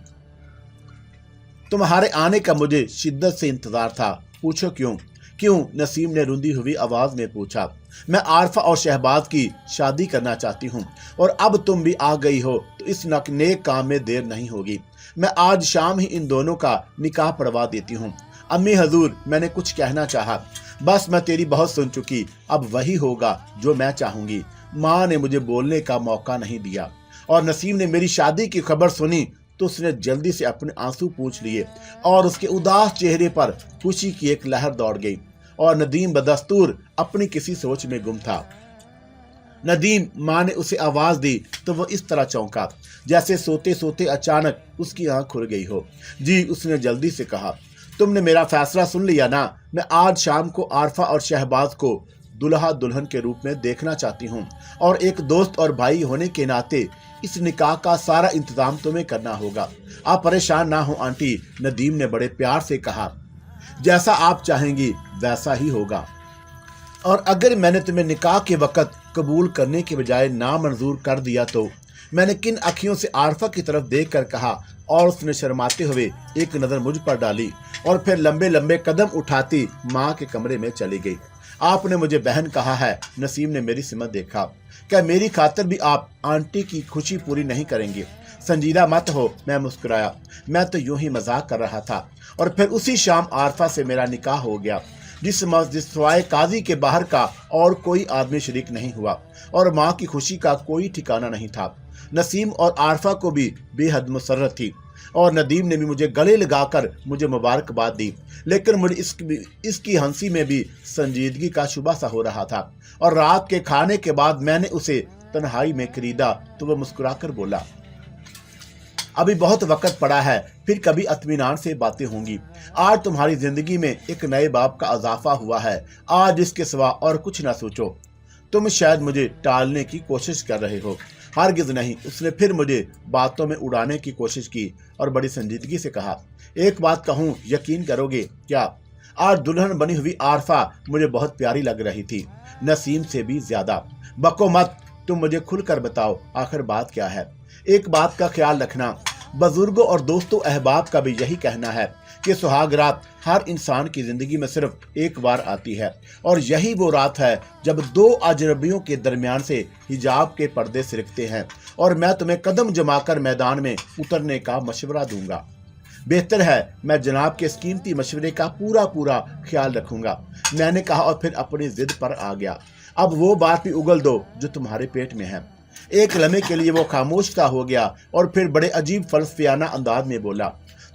तुम्हारे आने का मुझे शिद्दत से इंतजार था। पूछो क्यों? क्यों? नसीम ने रुंधी हुई आवाज में पूछा। मैं आरफा और शहबाज की शादी करना चाहती हूँ और अब तुम भी आ गई हो तो इस नेक काम में देर नहीं होगी। मैं आज शाम ही इन दोनों का निकाह पढ़वा देती हूँ। अम्मी हजूर, मैंने कुछ कहना चाहा, बस मैं तेरी बहुत सुन चुकी। अब वही होगा जो मैं चाहूंगी। माँ ने मुझे बोलने का मौका नहीं दिया और नसीम ने मेरी शादी की खबर सुनी तो उसने जल्दी से अपने आंसू पूछ लिए और उसके उदास चेहरे पर खुशी की एक लहर दौड़ गई और नदीम बदस्तूर अपनी किसी सोच में गुम था। नदीम, माँ ने उसे आवाज दी तो वो इस तरह चौंका जैसे सोते सोते अचानक उसकी आंख खुल गई हो। जी, उसने जल्दी से कहा, तुमने मेरा फैसला सुन लिया ना? मैं आज शाम को आरफा और शहबाज को दुल्हा दुल्हन के रूप में देखना चाहती हूँ और एक दोस्त और भाई होने के नाते इस निकाह का सारा इंतजाम तुम्हें करना होगा। आप परेशान ना हो आंटी, नदीम ने बड़े प्यार से कहा। जैसा आप चाहेंगी वैसा ही होगा। और अगर मैंने तुम्हें निकाह के वक्त कबूल करने के बजाय नामंजूर कर दिया तो? मैंने किन अखियों से आरफा की तरफ देखकर कहा और उसने शर्माते हुए एक नज़र मुझ पर डाली और फिर लंबे लंबे कदम उठाती माँ के कमरे में चली गई। आपने मुझे बहन कहा है। नसीम ने मेरी सिमत देखा। क्या मेरी खातिर भी आप आंटी की खुशी पूरी नहीं करेंगे? संजीदा मत हो, मैं मुस्कुराया। मैं तो यूं ही मजाक कर रहा था। और फिर उसी शाम आरफा से मेरा निकाह हो गया, जिस मस्जिद सिवाय काजी के बाहर का और कोई आदमी शरीक नहीं हुआ और माँ की खुशी का कोई ठिकाना नहीं था। नसीम और आरफा को भी बेहद मुसर्रत थी और नदीम ने भी मुझे गले लगाकर मुझे मुबारकबाद दी, लेकिन मुझे इसकी हंसी में भी संजीदगी का शुबा सा हो रहा था। और रात के खाने के बाद मैंने उसे तन्हाई में खरीदा तो वह मुस्कुराकर बोला, अभी बहुत वक्त पड़ा है, फिर कभी इत्मीनान से बातें होंगी। आज तुम्हारी जिंदगी में एक नए बाब का इजाफा हुआ है। आज इसके सिवा और कुछ ना सोचो। तुम शायद मुझे टालने की कोशिश कर रहे हो। हरगिज नहीं। उसने फिर मुझे बातों में उड़ाने की कोशिश की और बड़ी संजीदगी से कहा, एक बात कहूँ, यकीन करोगे क्या? आज दुल्हन बनी हुई आरफा मुझे बहुत प्यारी लग रही थी, नसीम से भी ज्यादा। बको मत, तुम मुझे खुलकर बताओ आखिर बात क्या है। एक बात का ख्याल रखना, बुजुर्गों और दोस्तों अहबाब का भी यही कहना है कि सुहाग रात हर इंसान की जिंदगी में सिर्फ एक बार आती है और यही वो रात है जब दो अजनबियों के दरमियान से हिजाब के पर्दे सिरकते हैं। और मैं तुम्हें कदम जमाकर मैदान में उतरने का मशवरा दूंगा। बेहतर है, मैं जनाब के इस कीमती मशवरे का पूरा ख्याल रखूंगा, मैंने कहा और फिर अपनी जिद पर आ गया। अब वो बात भी उगल दो जो तुम्हारे पेट में है। एक लम्हे के लिए वो खामोश सा हो गया और फिर बड़े अजीब फलसफियाना अंदाज में बोला,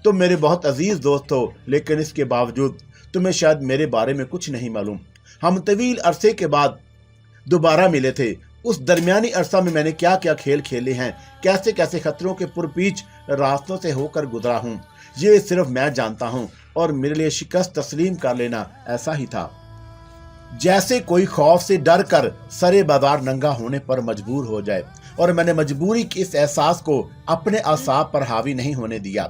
तुम मेरे बहुत अजीज दोस्त हो, लेकिन इसके बावजूद तुम्हें शायद मेरे बारे में कुछ नहीं मालूम। हम तवील अरसे के बाद दोबारा मिले थे। उस दरमियानी अरसा में मैंने क्या क्या खेल खेले हैं, कैसे कैसे खतरों के पुरपीच रास्तों से होकर गुजरा हूँ, ये सिर्फ मैं जानता हूँ। और मेरे लिए शिकस्त तस्लीम कर लेना ऐसा ही था जैसे कोई खौफ से डर कर सरे बाजार नंगा होने पर मजबूर हो जाए। और मैंने मजबूरी के इस एहसास को अपने असाब पर हावी नहीं होने दिया।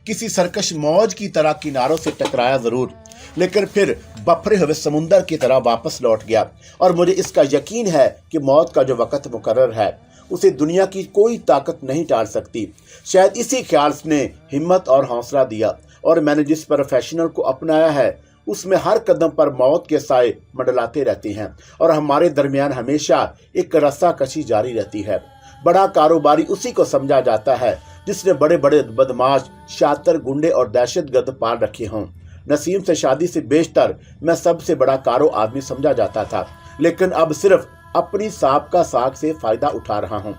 किसी सरकश मौज की तरह किनारों से टकराया जरूर, लेकिन फिर बफरे हुए समुंदर की तरह वापस लौट गया। और मुझे इसका यकीन है कि मौत का जो वक़्त मुकर्रर है उसे दुनिया की कोई ताकत नहीं टाल सकती। शायद इसी ख्याल ने हिम्मत और हौसला दिया और मैंने जिस प्रोफेशनल को अपनाया है उसमें हर कदम पर मौत के साए मंडलाते रहते हैं और हमारे दरमियान हमेशा एक रस्साकशी जारी रहती है। बड़ा कारोबारी उसी को समझा जाता है जिसने बड़े बड़े बदमाश, शातिर, गुंडे और दहशतगर्द पाल रखे हों। नसीम से शादी से बेशतर मैं सबसे बड़ा कारो आदमी समझा जाता था, लेकिन अब सिर्फ अपनी साबका साख से फायदा उठा रहा हूँ।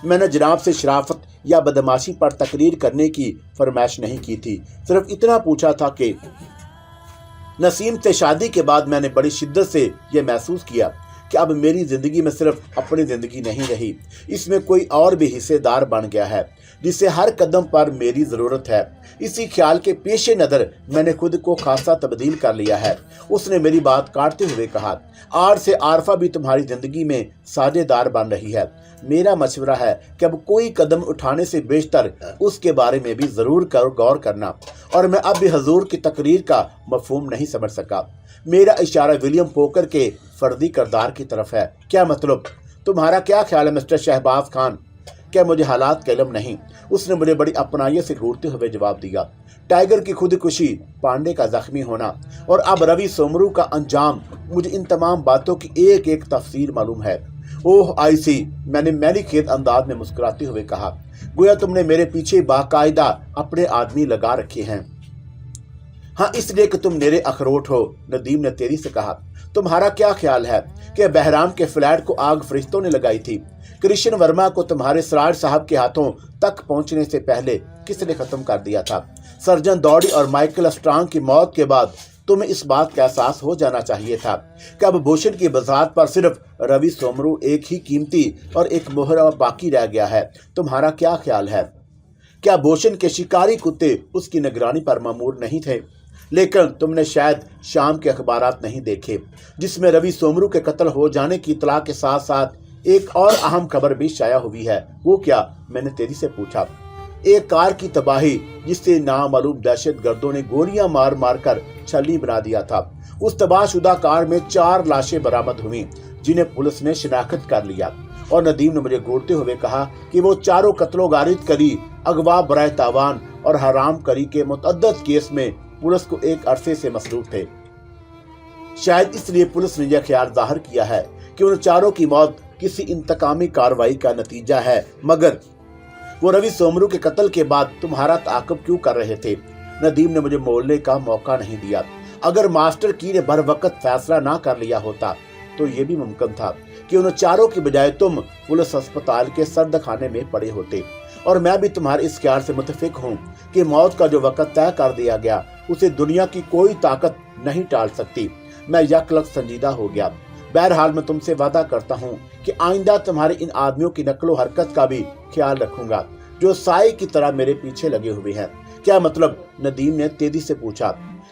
मैंने जनाब से शराफत या बदमाशी पर तकरीर करने की फरमाइश नहीं की थी, सिर्फ इतना पूछा था कि नसीम से शादी के बाद मैंने बड़ी शिद्दत से यह महसूस किया कि अब मेरी जिंदगी में सिर्फ अपनी जिंदगी नहीं रही, इसमें कोई और भी हिस्सेदार बन गया है जिसे हर कदम पर मेरी ज़रूरत है। इसी ख्याल के पेश नज़र मैंने खुद को खासा तब्दील कर लिया है। उसने मेरी बात काटते हुए कहा, आज से आरफा भी तुम्हारी ज़िंदगी में साझेदार बन रही है। मेरा मशवरा है कि अब कोई कदम उठाने से बेशतर उसके बारे में भी ज़रूर गौर करना। और मैं अब भी हजूर की तकरीर का मफहूम नहीं समझ सका। मेरा इशारा विलियम पोकर के फर्दी किरदार की तरफ है। क्या मतलब? तुम्हारा क्या ख्याल है मिस्टर शहबाज खान? क्या मुझे हालात का इल्म नहीं? उसने मुझे बड़ी अपनाइयत से घूरते हुए जवाब दिया। टाइगर की खुदकुशी, पांडे का जख्मी होना और अब रवि सोमरू का अंजाम, मुझे इन तमाम बातों की एक एक तफसीर मालूम है। ओह आई सी, मैंने मैली खेत अंदाज में मुस्कुराते हुए कहा, गोया तुमने मेरे पीछे बाकायदा अपने आदमी लगा रखे हैं। हाँ, इसलिए कि तुम मेरे अखरोट हो। नदीम ने तेरी से कहा, तुम्हारा क्या ख्याल है कि बहराम के फ्लैट को आग फरिश्तों ने लगाई थी? कृष्ण वर्मा को तुम्हारे सराज साहब के हाथों तक पहुंचने से पहले किसने खत्म कर दिया था? सर्जन दौड़ी और माइकल स्ट्रांग की मौत के बाद तुम्हें इस बात का एहसास हो जाना चाहिए था कि अब भूषण की वजाहत पर सिर्फ रवि सोमरू एक ही कीमती और एक मोहर बाकी रह गया है। तुम्हारा क्या ख्याल है? क्या भूषण के शिकारी कुत्ते उसकी निगरानी पर मामूर नहीं थे? लेकिन तुमने शायद शाम के अखबारात नहीं देखे, जिसमें रवि सोमरू के कत्ल हो जाने की इतला के साथ साथ एक और अहम खबर भी शाया हुई है। वो क्या? मैंने तेजी से पूछा। एक कार की तबाही जिससे नामालूम दहशतगर्दों ने गोलियां मार मार कर छलनी बना दिया था। उस तबाहशुदा कार में 4 लाशें बरामद हुई, जिन्हें पुलिस ने शिनाख्त कर लिया। और नदीम ने मुझे घूरते हुए कहा कि वो चारों कत्लो गारिद करी, अगवा बराए तावान और हराम करी के मुतअद्दद केस में पुलिस को एक अरसे से मसरूफ थे। शायद इसलिए पुलिस ने यह ख्याल जाहिर किया है कि उन चारों की मौत किसी इंतकामी कार्रवाई का नतीजा है। मगर वो रवि सोमरू के कत्ल के बाद तुम्हारा ताक़ुब क्यों कर रहे थे? नदीम ने मुझे बोलने का मौका नहीं दिया। अगर मास्टर की ने बर वक्त फैसला ना कर लिया होता तो ये भी मुमकिन था कि उन चारों की बजाय तुम पुलिस अस्पताल के सर्द खाने में पड़े होते। और मैं भी तुम्हारे इस ख्याल से मुतफिक हूँ कि मौत का जो वक्त तय कर दिया गया उसे दुनिया की कोई ताकत नहीं टाल सकती। मैं यकलक संजीदा हो गया। बहरहाल मैं तुमसे वादा करता हूँ कि आइंदा तुम्हारे इन आदमियों की नकलो हरकत का भी ख्याल रखूंगा जो साए की तरह मेरे पीछे लगे हुए हैं। क्या मतलब? नदीम ने तेजी से पूछा।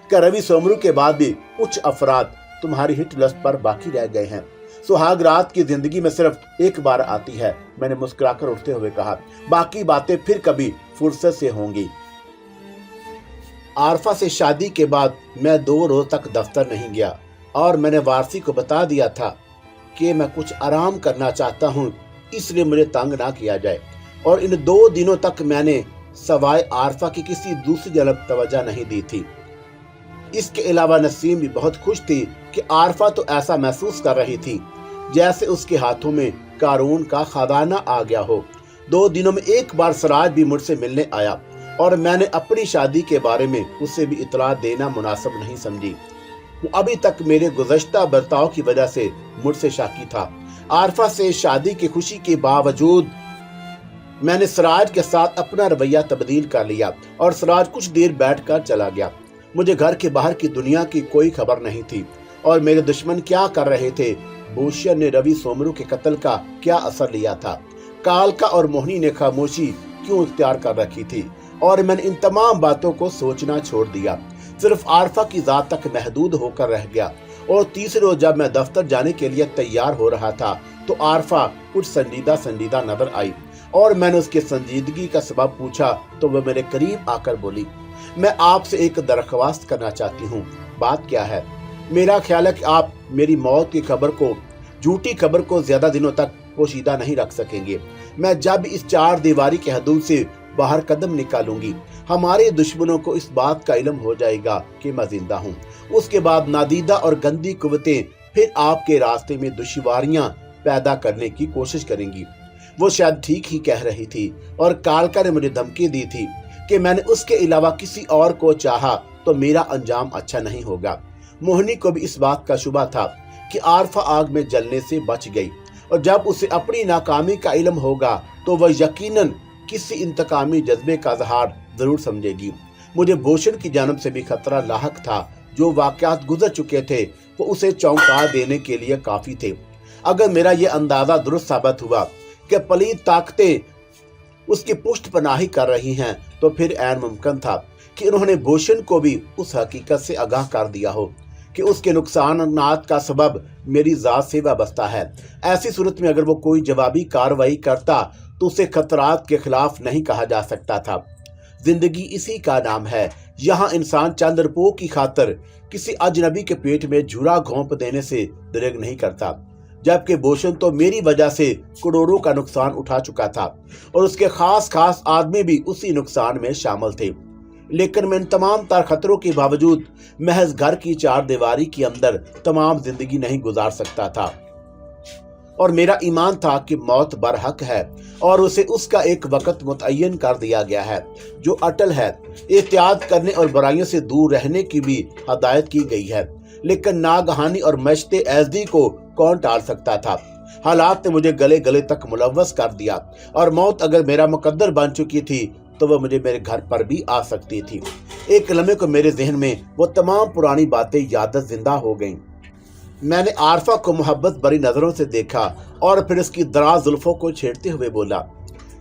क्या रवि सोमरू के बाद भी कुछ अफराद तुम्हारी हिट लिस्ट पर बाकी रह गए हैं? सुहाग रात की जिंदगी में सिर्फ एक बार आती है, मैंने मुस्कुराकर उठते हुए कहा। बाकी बातें फिर कभी फुर्सत से होंगी। आरफा से शादी के बाद मैं 2 रोज तक दफ्तर नहीं गया और मैंने वारसी को बता दिया था कि मैं कुछ आराम करना चाहता हूँ, इसलिए मुझे तंग ना किया जाए। और इन 2 दिनों तक मैंने सवाए आरफा की किसी दूसरी तरफ तवज्जो नहीं दी थी। इसके अलावा नसीम भी बहुत खुश थी कि आरफा तो ऐसा महसूस कर रही थी जैसे उसके हाथों में कारून का खजाना आ गया हो। 2 दिनों में एक बार सराज भी मुझसे मिलने आया और मैंने अपनी शादी के बारे में उसे भी इतला देना मुनासिब नहीं समझी। वो अभी तक मेरे गुज़श्ता बर्ताव की वजह से मुझसे शाकी था। आरफा से शादी की खुशी के बावजूद मैंने सराज के साथ अपना रवैया तब्दील कर लिया और सराज कुछ देर बैठकर चला गया। मुझे घर के बाहर की दुनिया की कोई खबर नहीं थी और मेरे दुश्मन क्या कर रहे थे, भूषण ने रवि सोमरू के कत्ल का क्या असर लिया था, कालका और मोहिनी ने खामोशी क्यों इख्तियार कर रखी थी। और मैंने इन तमाम बातों को सोचना छोड़ दिया, सिर्फ आरफा की जात तक महदूद होकर रह गया। और तीसरे रोज जब मैं दफ्तर जाने के लिए तैयार हो रहा था तो आरफा कुछ संजीदा नजर आई और मैंने उसकी संजीदगी का सबब पूछा तो वह मेरे करीब आकर बोली, मैं आपसे एक दरख्वास्त करना चाहती हूँ। बात क्या है? मेरा ख्याल है कि आप मेरी मौत की खबर को, झूठी खबर को ज्यादा दिनों तक पोशीदा नहीं रख सकेंगे। मैं जब इस 4 दीवारी के हदूद से बाहर कदम निकालूंगी, हमारे दुश्मनों को इस बात का इल्म हो जाएगा कि मैं जिंदा हूँ। उसके बाद नादीदा और गंदी कुव्वतें फिर आपके रास्ते में दुश्वारियां पैदा करने की कोशिश करेंगी। वो शायद ठीक ही कह रही थी और कालका ने मुझे धमकी दी थी कि मैंने उसके अलावा किसी और को चाहा तो मेरा अंजाम अच्छा नहीं होगा। मोहिनी को भी इस बात का शुबा था कि आरफा आग में जलने से बच गई और जब उसे अपनी नाकामी का इल्म होगा तो वह यकीनन किसी इंतकामी जज्बे का इज़हार जरूर समझेगी। मुझे भूषण की जानब से भी खतरा लाहक था। जो वाकयात गुजर चुके थे वो उसे चौंका देने के लिए काफी थे। अगर मेरा यह अंदाजा दुरुस्त साबित हुआ कि पलीद ताकतें उसकी पुष्ट पनाही कर रही हैं तो फिर ऐन मुमकिन था कि उन्होंने भूषण को भी उस हकीकत से आगाह कर दिया हो कि उसके नुकसानात का सबब मेरी जात से वाबस्ता है। ऐसी सूरत में अगर वो कोई जवाबी कार्रवाई करता तो उसे खतरात के खिलाफ नहीं कहा जा सकता था। जिंदगी इसी का नाम है। यहाँ इंसान चंद रुपयों की खातिर किसी अजनबी के पेट में झूरा घोंप देने से दरेग नहीं करता, जबकि भूषण तो मेरी वजह से करोड़ों का नुकसान उठा चुका था और उसके खास आदमी भी उसी नुकसान में शामिल थे। लेकिन मैं इन तमाम तर खतरों के बावजूद महज घर की 4 दीवारी के अंदर तमाम जिंदगी नहीं गुजार सकता था और मेरा ईमान था कि मौत बरहक है और उसे उसका एक वक्त मुतय्यन कर दिया गया है जो अटल है। एहतियात करने और बुराइयों से दूर रहने की भी हदायत की गई है, लेकिन नागहानी और मशते एज़दी को कौन टाल सकता था। हालात ने मुझे गले तक मुलव्वस कर दिया और मौत अगर मेरा मुकद्दर बन चुकी थी तो वह मुझे मेरे घर पर भी आ सकती थी। एक लम्हे को मेरे जहन में वो तमाम पुरानी बातें याद जिंदा हो गईं। मैंने आरफा को मोहब्बत भरी नजरों से देखा और फिर उसकी दराज जुल्फों को छेड़ते हुए बोला,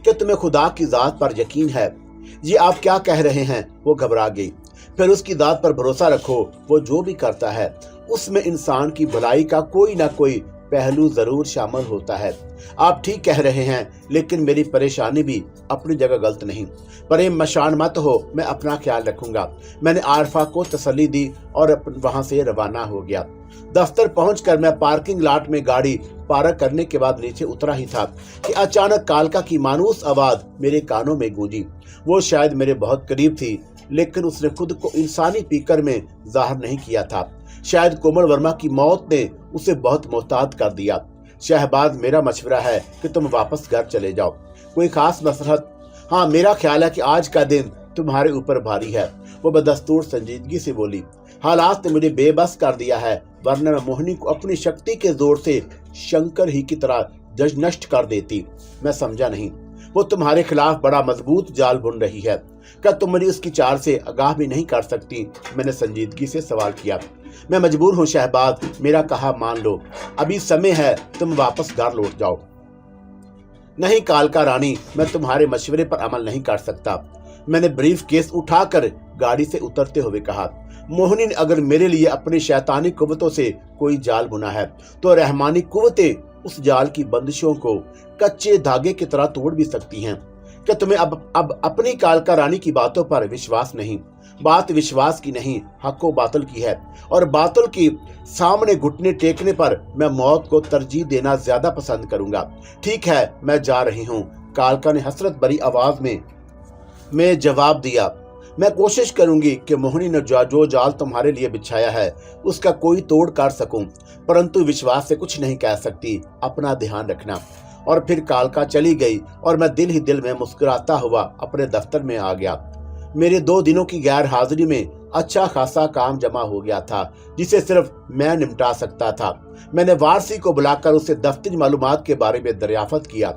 क्या तुम्हें खुदा की जात पर यकीन है? ये आप क्या कह रहे हैं? वो घबरा गई। फिर उसकी दात पर भरोसा रखो, वो जो भी करता है उसमें इंसान की भलाई का कोई ना कोई पहलू जरूर शामिल होता है। आप ठीक कह रहे हैं, लेकिन मेरी परेशानी भी अपनी जगह गलत नहीं। प्रेम मशान मत हो, मैं अपना ख्याल रखूंगा। मैंने आरफा को तसल्ली दी और वहां से रवाना हो गया। दफ्तर पहुंचकर मैं पार्किंग लॉट में गाड़ी पार्क करने के बाद नीचे उतरा ही था कि अचानक कालका की मानूस आवाज मेरे कानों में गूंजी। वो शायद मेरे बहुत करीब थी, लेकिन उसने खुद को इंसानी पीकर में जाहिर नहीं किया था। शायद कोमल वर्मा की मौत ने उसे बहुत मोहतात कर दिया। शहबाज, मेरा मशवरा है कि तुम वापस घर चले जाओ। कोई खास मसलहत? हाँ, मेरा ख्याल है कि आज का दिन तुम्हारे ऊपर भारी है, वो बदस्तूर संजीदगी से बोली। हालात ने मुझे बेबस कर दिया है, वरना मैं मोहिनी को अपनी शक्ति के जोर से शंकर ही की तरह जज नष्ट कर देती। मैं समझा नहीं। वो तुम्हारे खिलाफ बड़ा मजबूत जाल बुन रही है, क्या तुम मुझे उसकी चाल से आगाह भी नहीं कर सकती? मैंने संजीदगी से सवाल किया। मैं मजबूर हूँ शहबाज, मेरा कहा मान लो। अभी समय है, तुम वापस घर लौट जाओ। नहीं कालका रानी, मैं तुम्हारे मशवरे पर अमल नहीं कर सकता। मैंने ब्रीफ केस उठाकर गाड़ी से उतरते हुए कहा। मोहिनी ने अगर मेरे लिए अपनी शैतानी कुव्वतों से कोई जाल बुना है, तो रहमानी कुव्वतें उस जाल की बंदिशों को कच्चे धागे की तरह तोड़ भी सकती हैं। क्या तुम्हें अब अपनी कालका रानी की बातों पर विश्वास नहीं? बात विश्वास की नहीं, हक व बातल की है, और बातल की सामने घुटने टेकने पर मैं मौत को तरजीह देना ज्यादा पसंद करूंगा। ठीक है, मैं जा रही हूँ, कालका ने हसरत भरी आवाज में जवाब दिया। मैं कोशिश करूंगी कि मोहिनी ने जो जाल तुम्हारे लिए बिछाया है उसका कोई तोड़ कर सकूं, परंतु विश्वास से कुछ नहीं कह सकती। अपना ध्यान रखना। और फिर कालका चली गई और मैं दिल ही दिल में मुस्कुराता हुआ अपने दफ्तर में आ गया। मेरे 2 दिनों की गैर हाजिरी में अच्छा खासा काम जमा हो गया था, जिसे सिर्फ मैं निपटा सकता था। मैंने वारसी को बुलाकर उससे दफ्तरी मालूमात के बारे में दरियाफ्त किया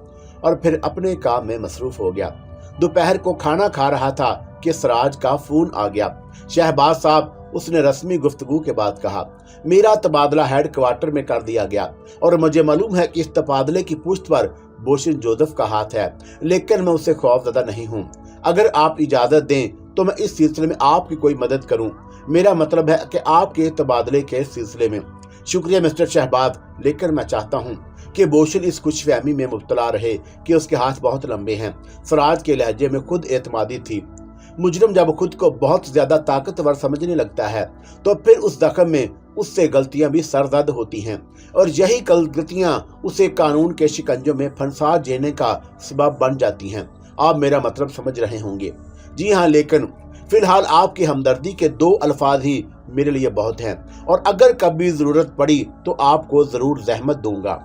और फिर अपने काम में मसरूफ हो गया। दोपहर को खाना खा रहा था कि सराज का फोन आ गया। शहबाज साहब, उसने रस्मी गुफ्तगू के बाद कहा, मेरा तबादला हेडक्वार्टर में कर दिया गया और मुझे मालूम है कि इस तबादले की पुष्ट पर बोशिन जोसेफ का हाथ है, लेकिन मैं उससे खौफजदा नहीं हूँ। अगर आप इजाजत दें तो मैं इस सिलसिले में आपकी कोई मदद करूं। मेरा मतलब है कि आपके तबादले के सिलसिले में। शुक्रिया मिस्टर शहबाज, लेकिन मैं चाहता हूं कि बोशिन इस खुशफहमी में मुब्तला रहे कि उसके हाथ बहुत लंबे हैं। फराज के लहजे में खुद एतमादी थी। मुजरिम जब खुद को बहुत ज्यादा ताकतवर समझने लगता है तो फिर उस जख्म में उससे गलतियां भी सरजद होती हैं, और यही गलतियां उसे कानून के शिकंजों में फंसा देने का सबब बन जाती हैं। आप मेरा मतलब समझ रहे होंगे। जी हाँ, लेकिन फिलहाल आपकी हमदर्दी के 2 अल्फाज ही मेरे लिए बहुत हैं, और अगर कभी जरूरत पड़ी तो आपको जरूर जहमत दूंगा।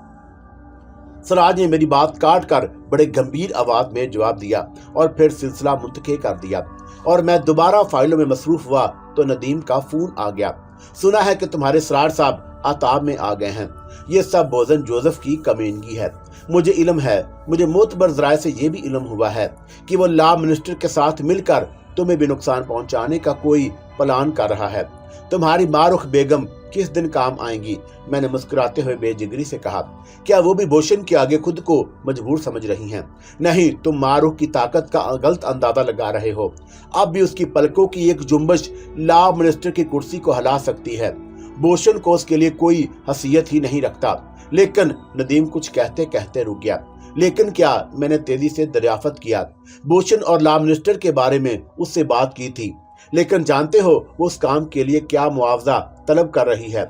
सराज ने मेरी बात काट कर बड़े गंभीर आवाज में जवाब दिया और फिर सिलसिला मुंतके कर दिया, और मैं दोबारा फाइलों में मसरूफ हुआ तो नदीम का फोन आ गया। सुना है कि तुम्हारे सरार साहब आताब में आ गए हैं। ये सब बोजन जोसेफ की कमीनगी है। मुझे इल्म है, मुझे मोतबर जराए से ये भी इल्म हुआ है कि वो लॉ मिनिस्टर के साथ मिलकर तुम्हें भी नुकसान पहुंचाने का कोई प्लान कर रहा है। तुम्हारी मारुख बेगम किस दिन काम आएंगी? मैंने मुस्कुराते हुए बेजिगरी से कहा। क्या वो भी बोशन के आगे खुद को मजबूर समझ रही हैं? नहीं, तुम मारुख की ताकत का गलत अंदाजा लगा रहे हो। अब भी उसकी पलकों की एक जुम्बश लॉ मिनिस्टर की कुर्सी को हिला सकती है। बोशन को उसके लिए कोई हसीयत ही नहीं रखता। लेकिन नदीम कुछ कहते कहते रुक गया। लेकिन क्या? मैंने तेजी से दरियाफ्त किया। बोशन और लॉ मिनिस्टर के बारे में उससे बात की थी, लेकिन जानते हो वो उस काम के लिए क्या मुआवजा तलब कर रही है?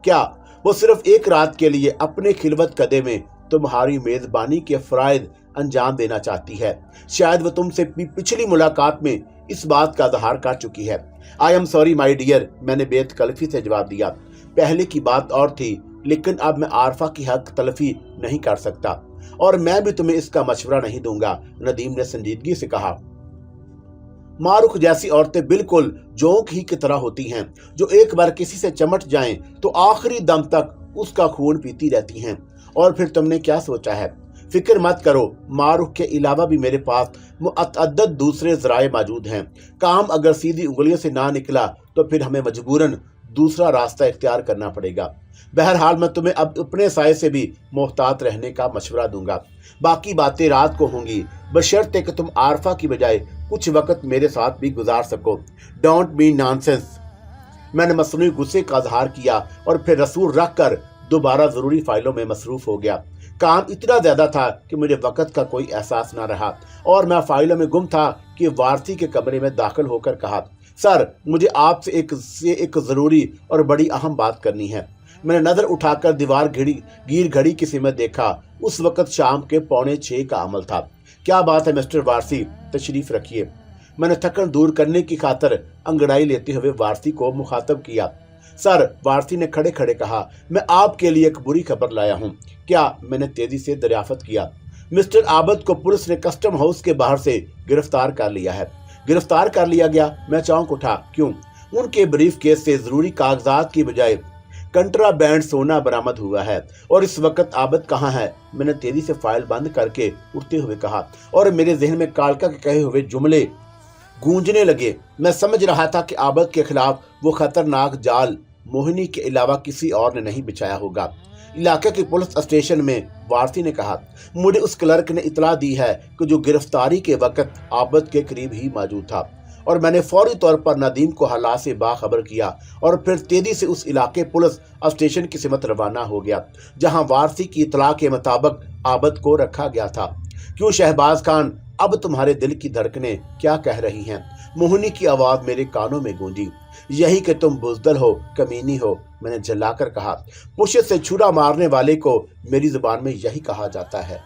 क्या वो सिर्फ एक रात के लिए अपने खिलवत कदे में तुम्हारी मेजबानी के फराइज अंजाम देना चाहती है? शायद वो तुमसे पिछली मुलाकात में इस बात का इजहार कर चुकी है। I am sorry my dear, मैंने बेतकल्फी से जवाब दिया। पहले की बात और थी, लेकिन अब मैं आरफा की हक तलफी नहीं कर सकता, और मैं भी तुम्हें इसका मशवरा नहीं दूंगा, नदीम ने संजीदगी से कहा। मारुख जैसी औरतें बिल्कुल जोंक ही की तरह होती हैं, जो एक बार किसी से चमट जाएं तो आखिरी दम तक उसका खून पीती रहती हैं। और फिर तुमने क्या सोचा है? फिक्र मत करो, मारुख के अलावा भी मेरे पास मुतअद्दिद दूसरे जराए मौजूद हैं। काम अगर सीधी उंगलियों से ना निकला तो फिर हमें मजबूरन दूसरा रास्ता इख्तियार करना पड़ेगा। बहरहाल मैं तुम्हें अब अपने साय से भी मोहतात रहने का मशवरा दूंगा। बाकी बातें रात को होंगी। बशर्ते कि तुम आरफा की बजाय कुछ वक्त मेरे साथ भी गुजार सको। Don't be nonsense. मैंने मसनूई गुस्से का इजहार किया और फिर रसूल रख कर दोबारा जरूरी फाइलों में मसरूफ हो गया। काम इतना ज्यादा था कि मुझे वक्त का कोई एहसास ना रहा और मैं फाइलों में गुम था कि वारसी के कमरे में दाखिल होकर कहा, सर मुझे आपसे एक जरूरी और बड़ी अहम बात करनी है। मैंने नजर उठाकर दीवार गिर घड़ी की सीमत देखा। उस वक्त शाम के 5:45 का अमल था। क्या बात है मिस्टर वारसी, तशरीफ रखिए। मैंने थकन दूर करने की खातिर अंगड़ाई लेते हुए वारसी को मुखातब किया। सर, वारसी ने खड़े खड़े कहा, मैं आपके लिए एक बुरी खबर लाया हूँ। क्या? मैंने तेजी से दरियाफ्त किया। मिस्टर आबद को पुलिस ने कस्टम हाउस के बाहर से गिरफ्तार कर लिया है। गिरफ्तार कर लिया गया? मैं चौंक उठा। क्यों? उनके ब्रीफ केस से जरूरी कागजात की बजाय कंट्राबैंड सोना बरामद हुआ है। और इस वक्त आबद कहाँ है? मैंने तेजी से फाइल बंद करके उठते हुए कहा और मेरे जहन में कालका के कहे हुए जुमले गूंजने लगे। मैं समझ रहा था कि आबद के खिलाफ वो खतरनाक जाल मोहिनी के अलावा किसी और ने नहीं बिछाया होगा। इलाके के पुलिस स्टेशन में वारसी ने कहा, मुझे उस क्लर्क ने इतला दी है कि जो गिरफ्तारी के वक्त आबद के करीब ही मौजूद था और मैंने फौरी तौर पर नदीम को हालात से बाखबर किया और फिर तेजी से उस इलाके पुलिस स्टेशन की सिमत रवाना हो गया जहां वारसी की इतला के मुताबिक आबद को रखा गया था। क्यों शहबाज खान, अब तुम्हारे दिल की धड़कनें क्या कह रही हैं? मोहिनी की आवाज मेरे कानों में गूंजी। यही कि तुम बुजदल हो, कमीनी हो, मैंने जलाकर कहा। पुष्य से छुरा मारने वाले को मेरी जुबान में यही कहा जाता है।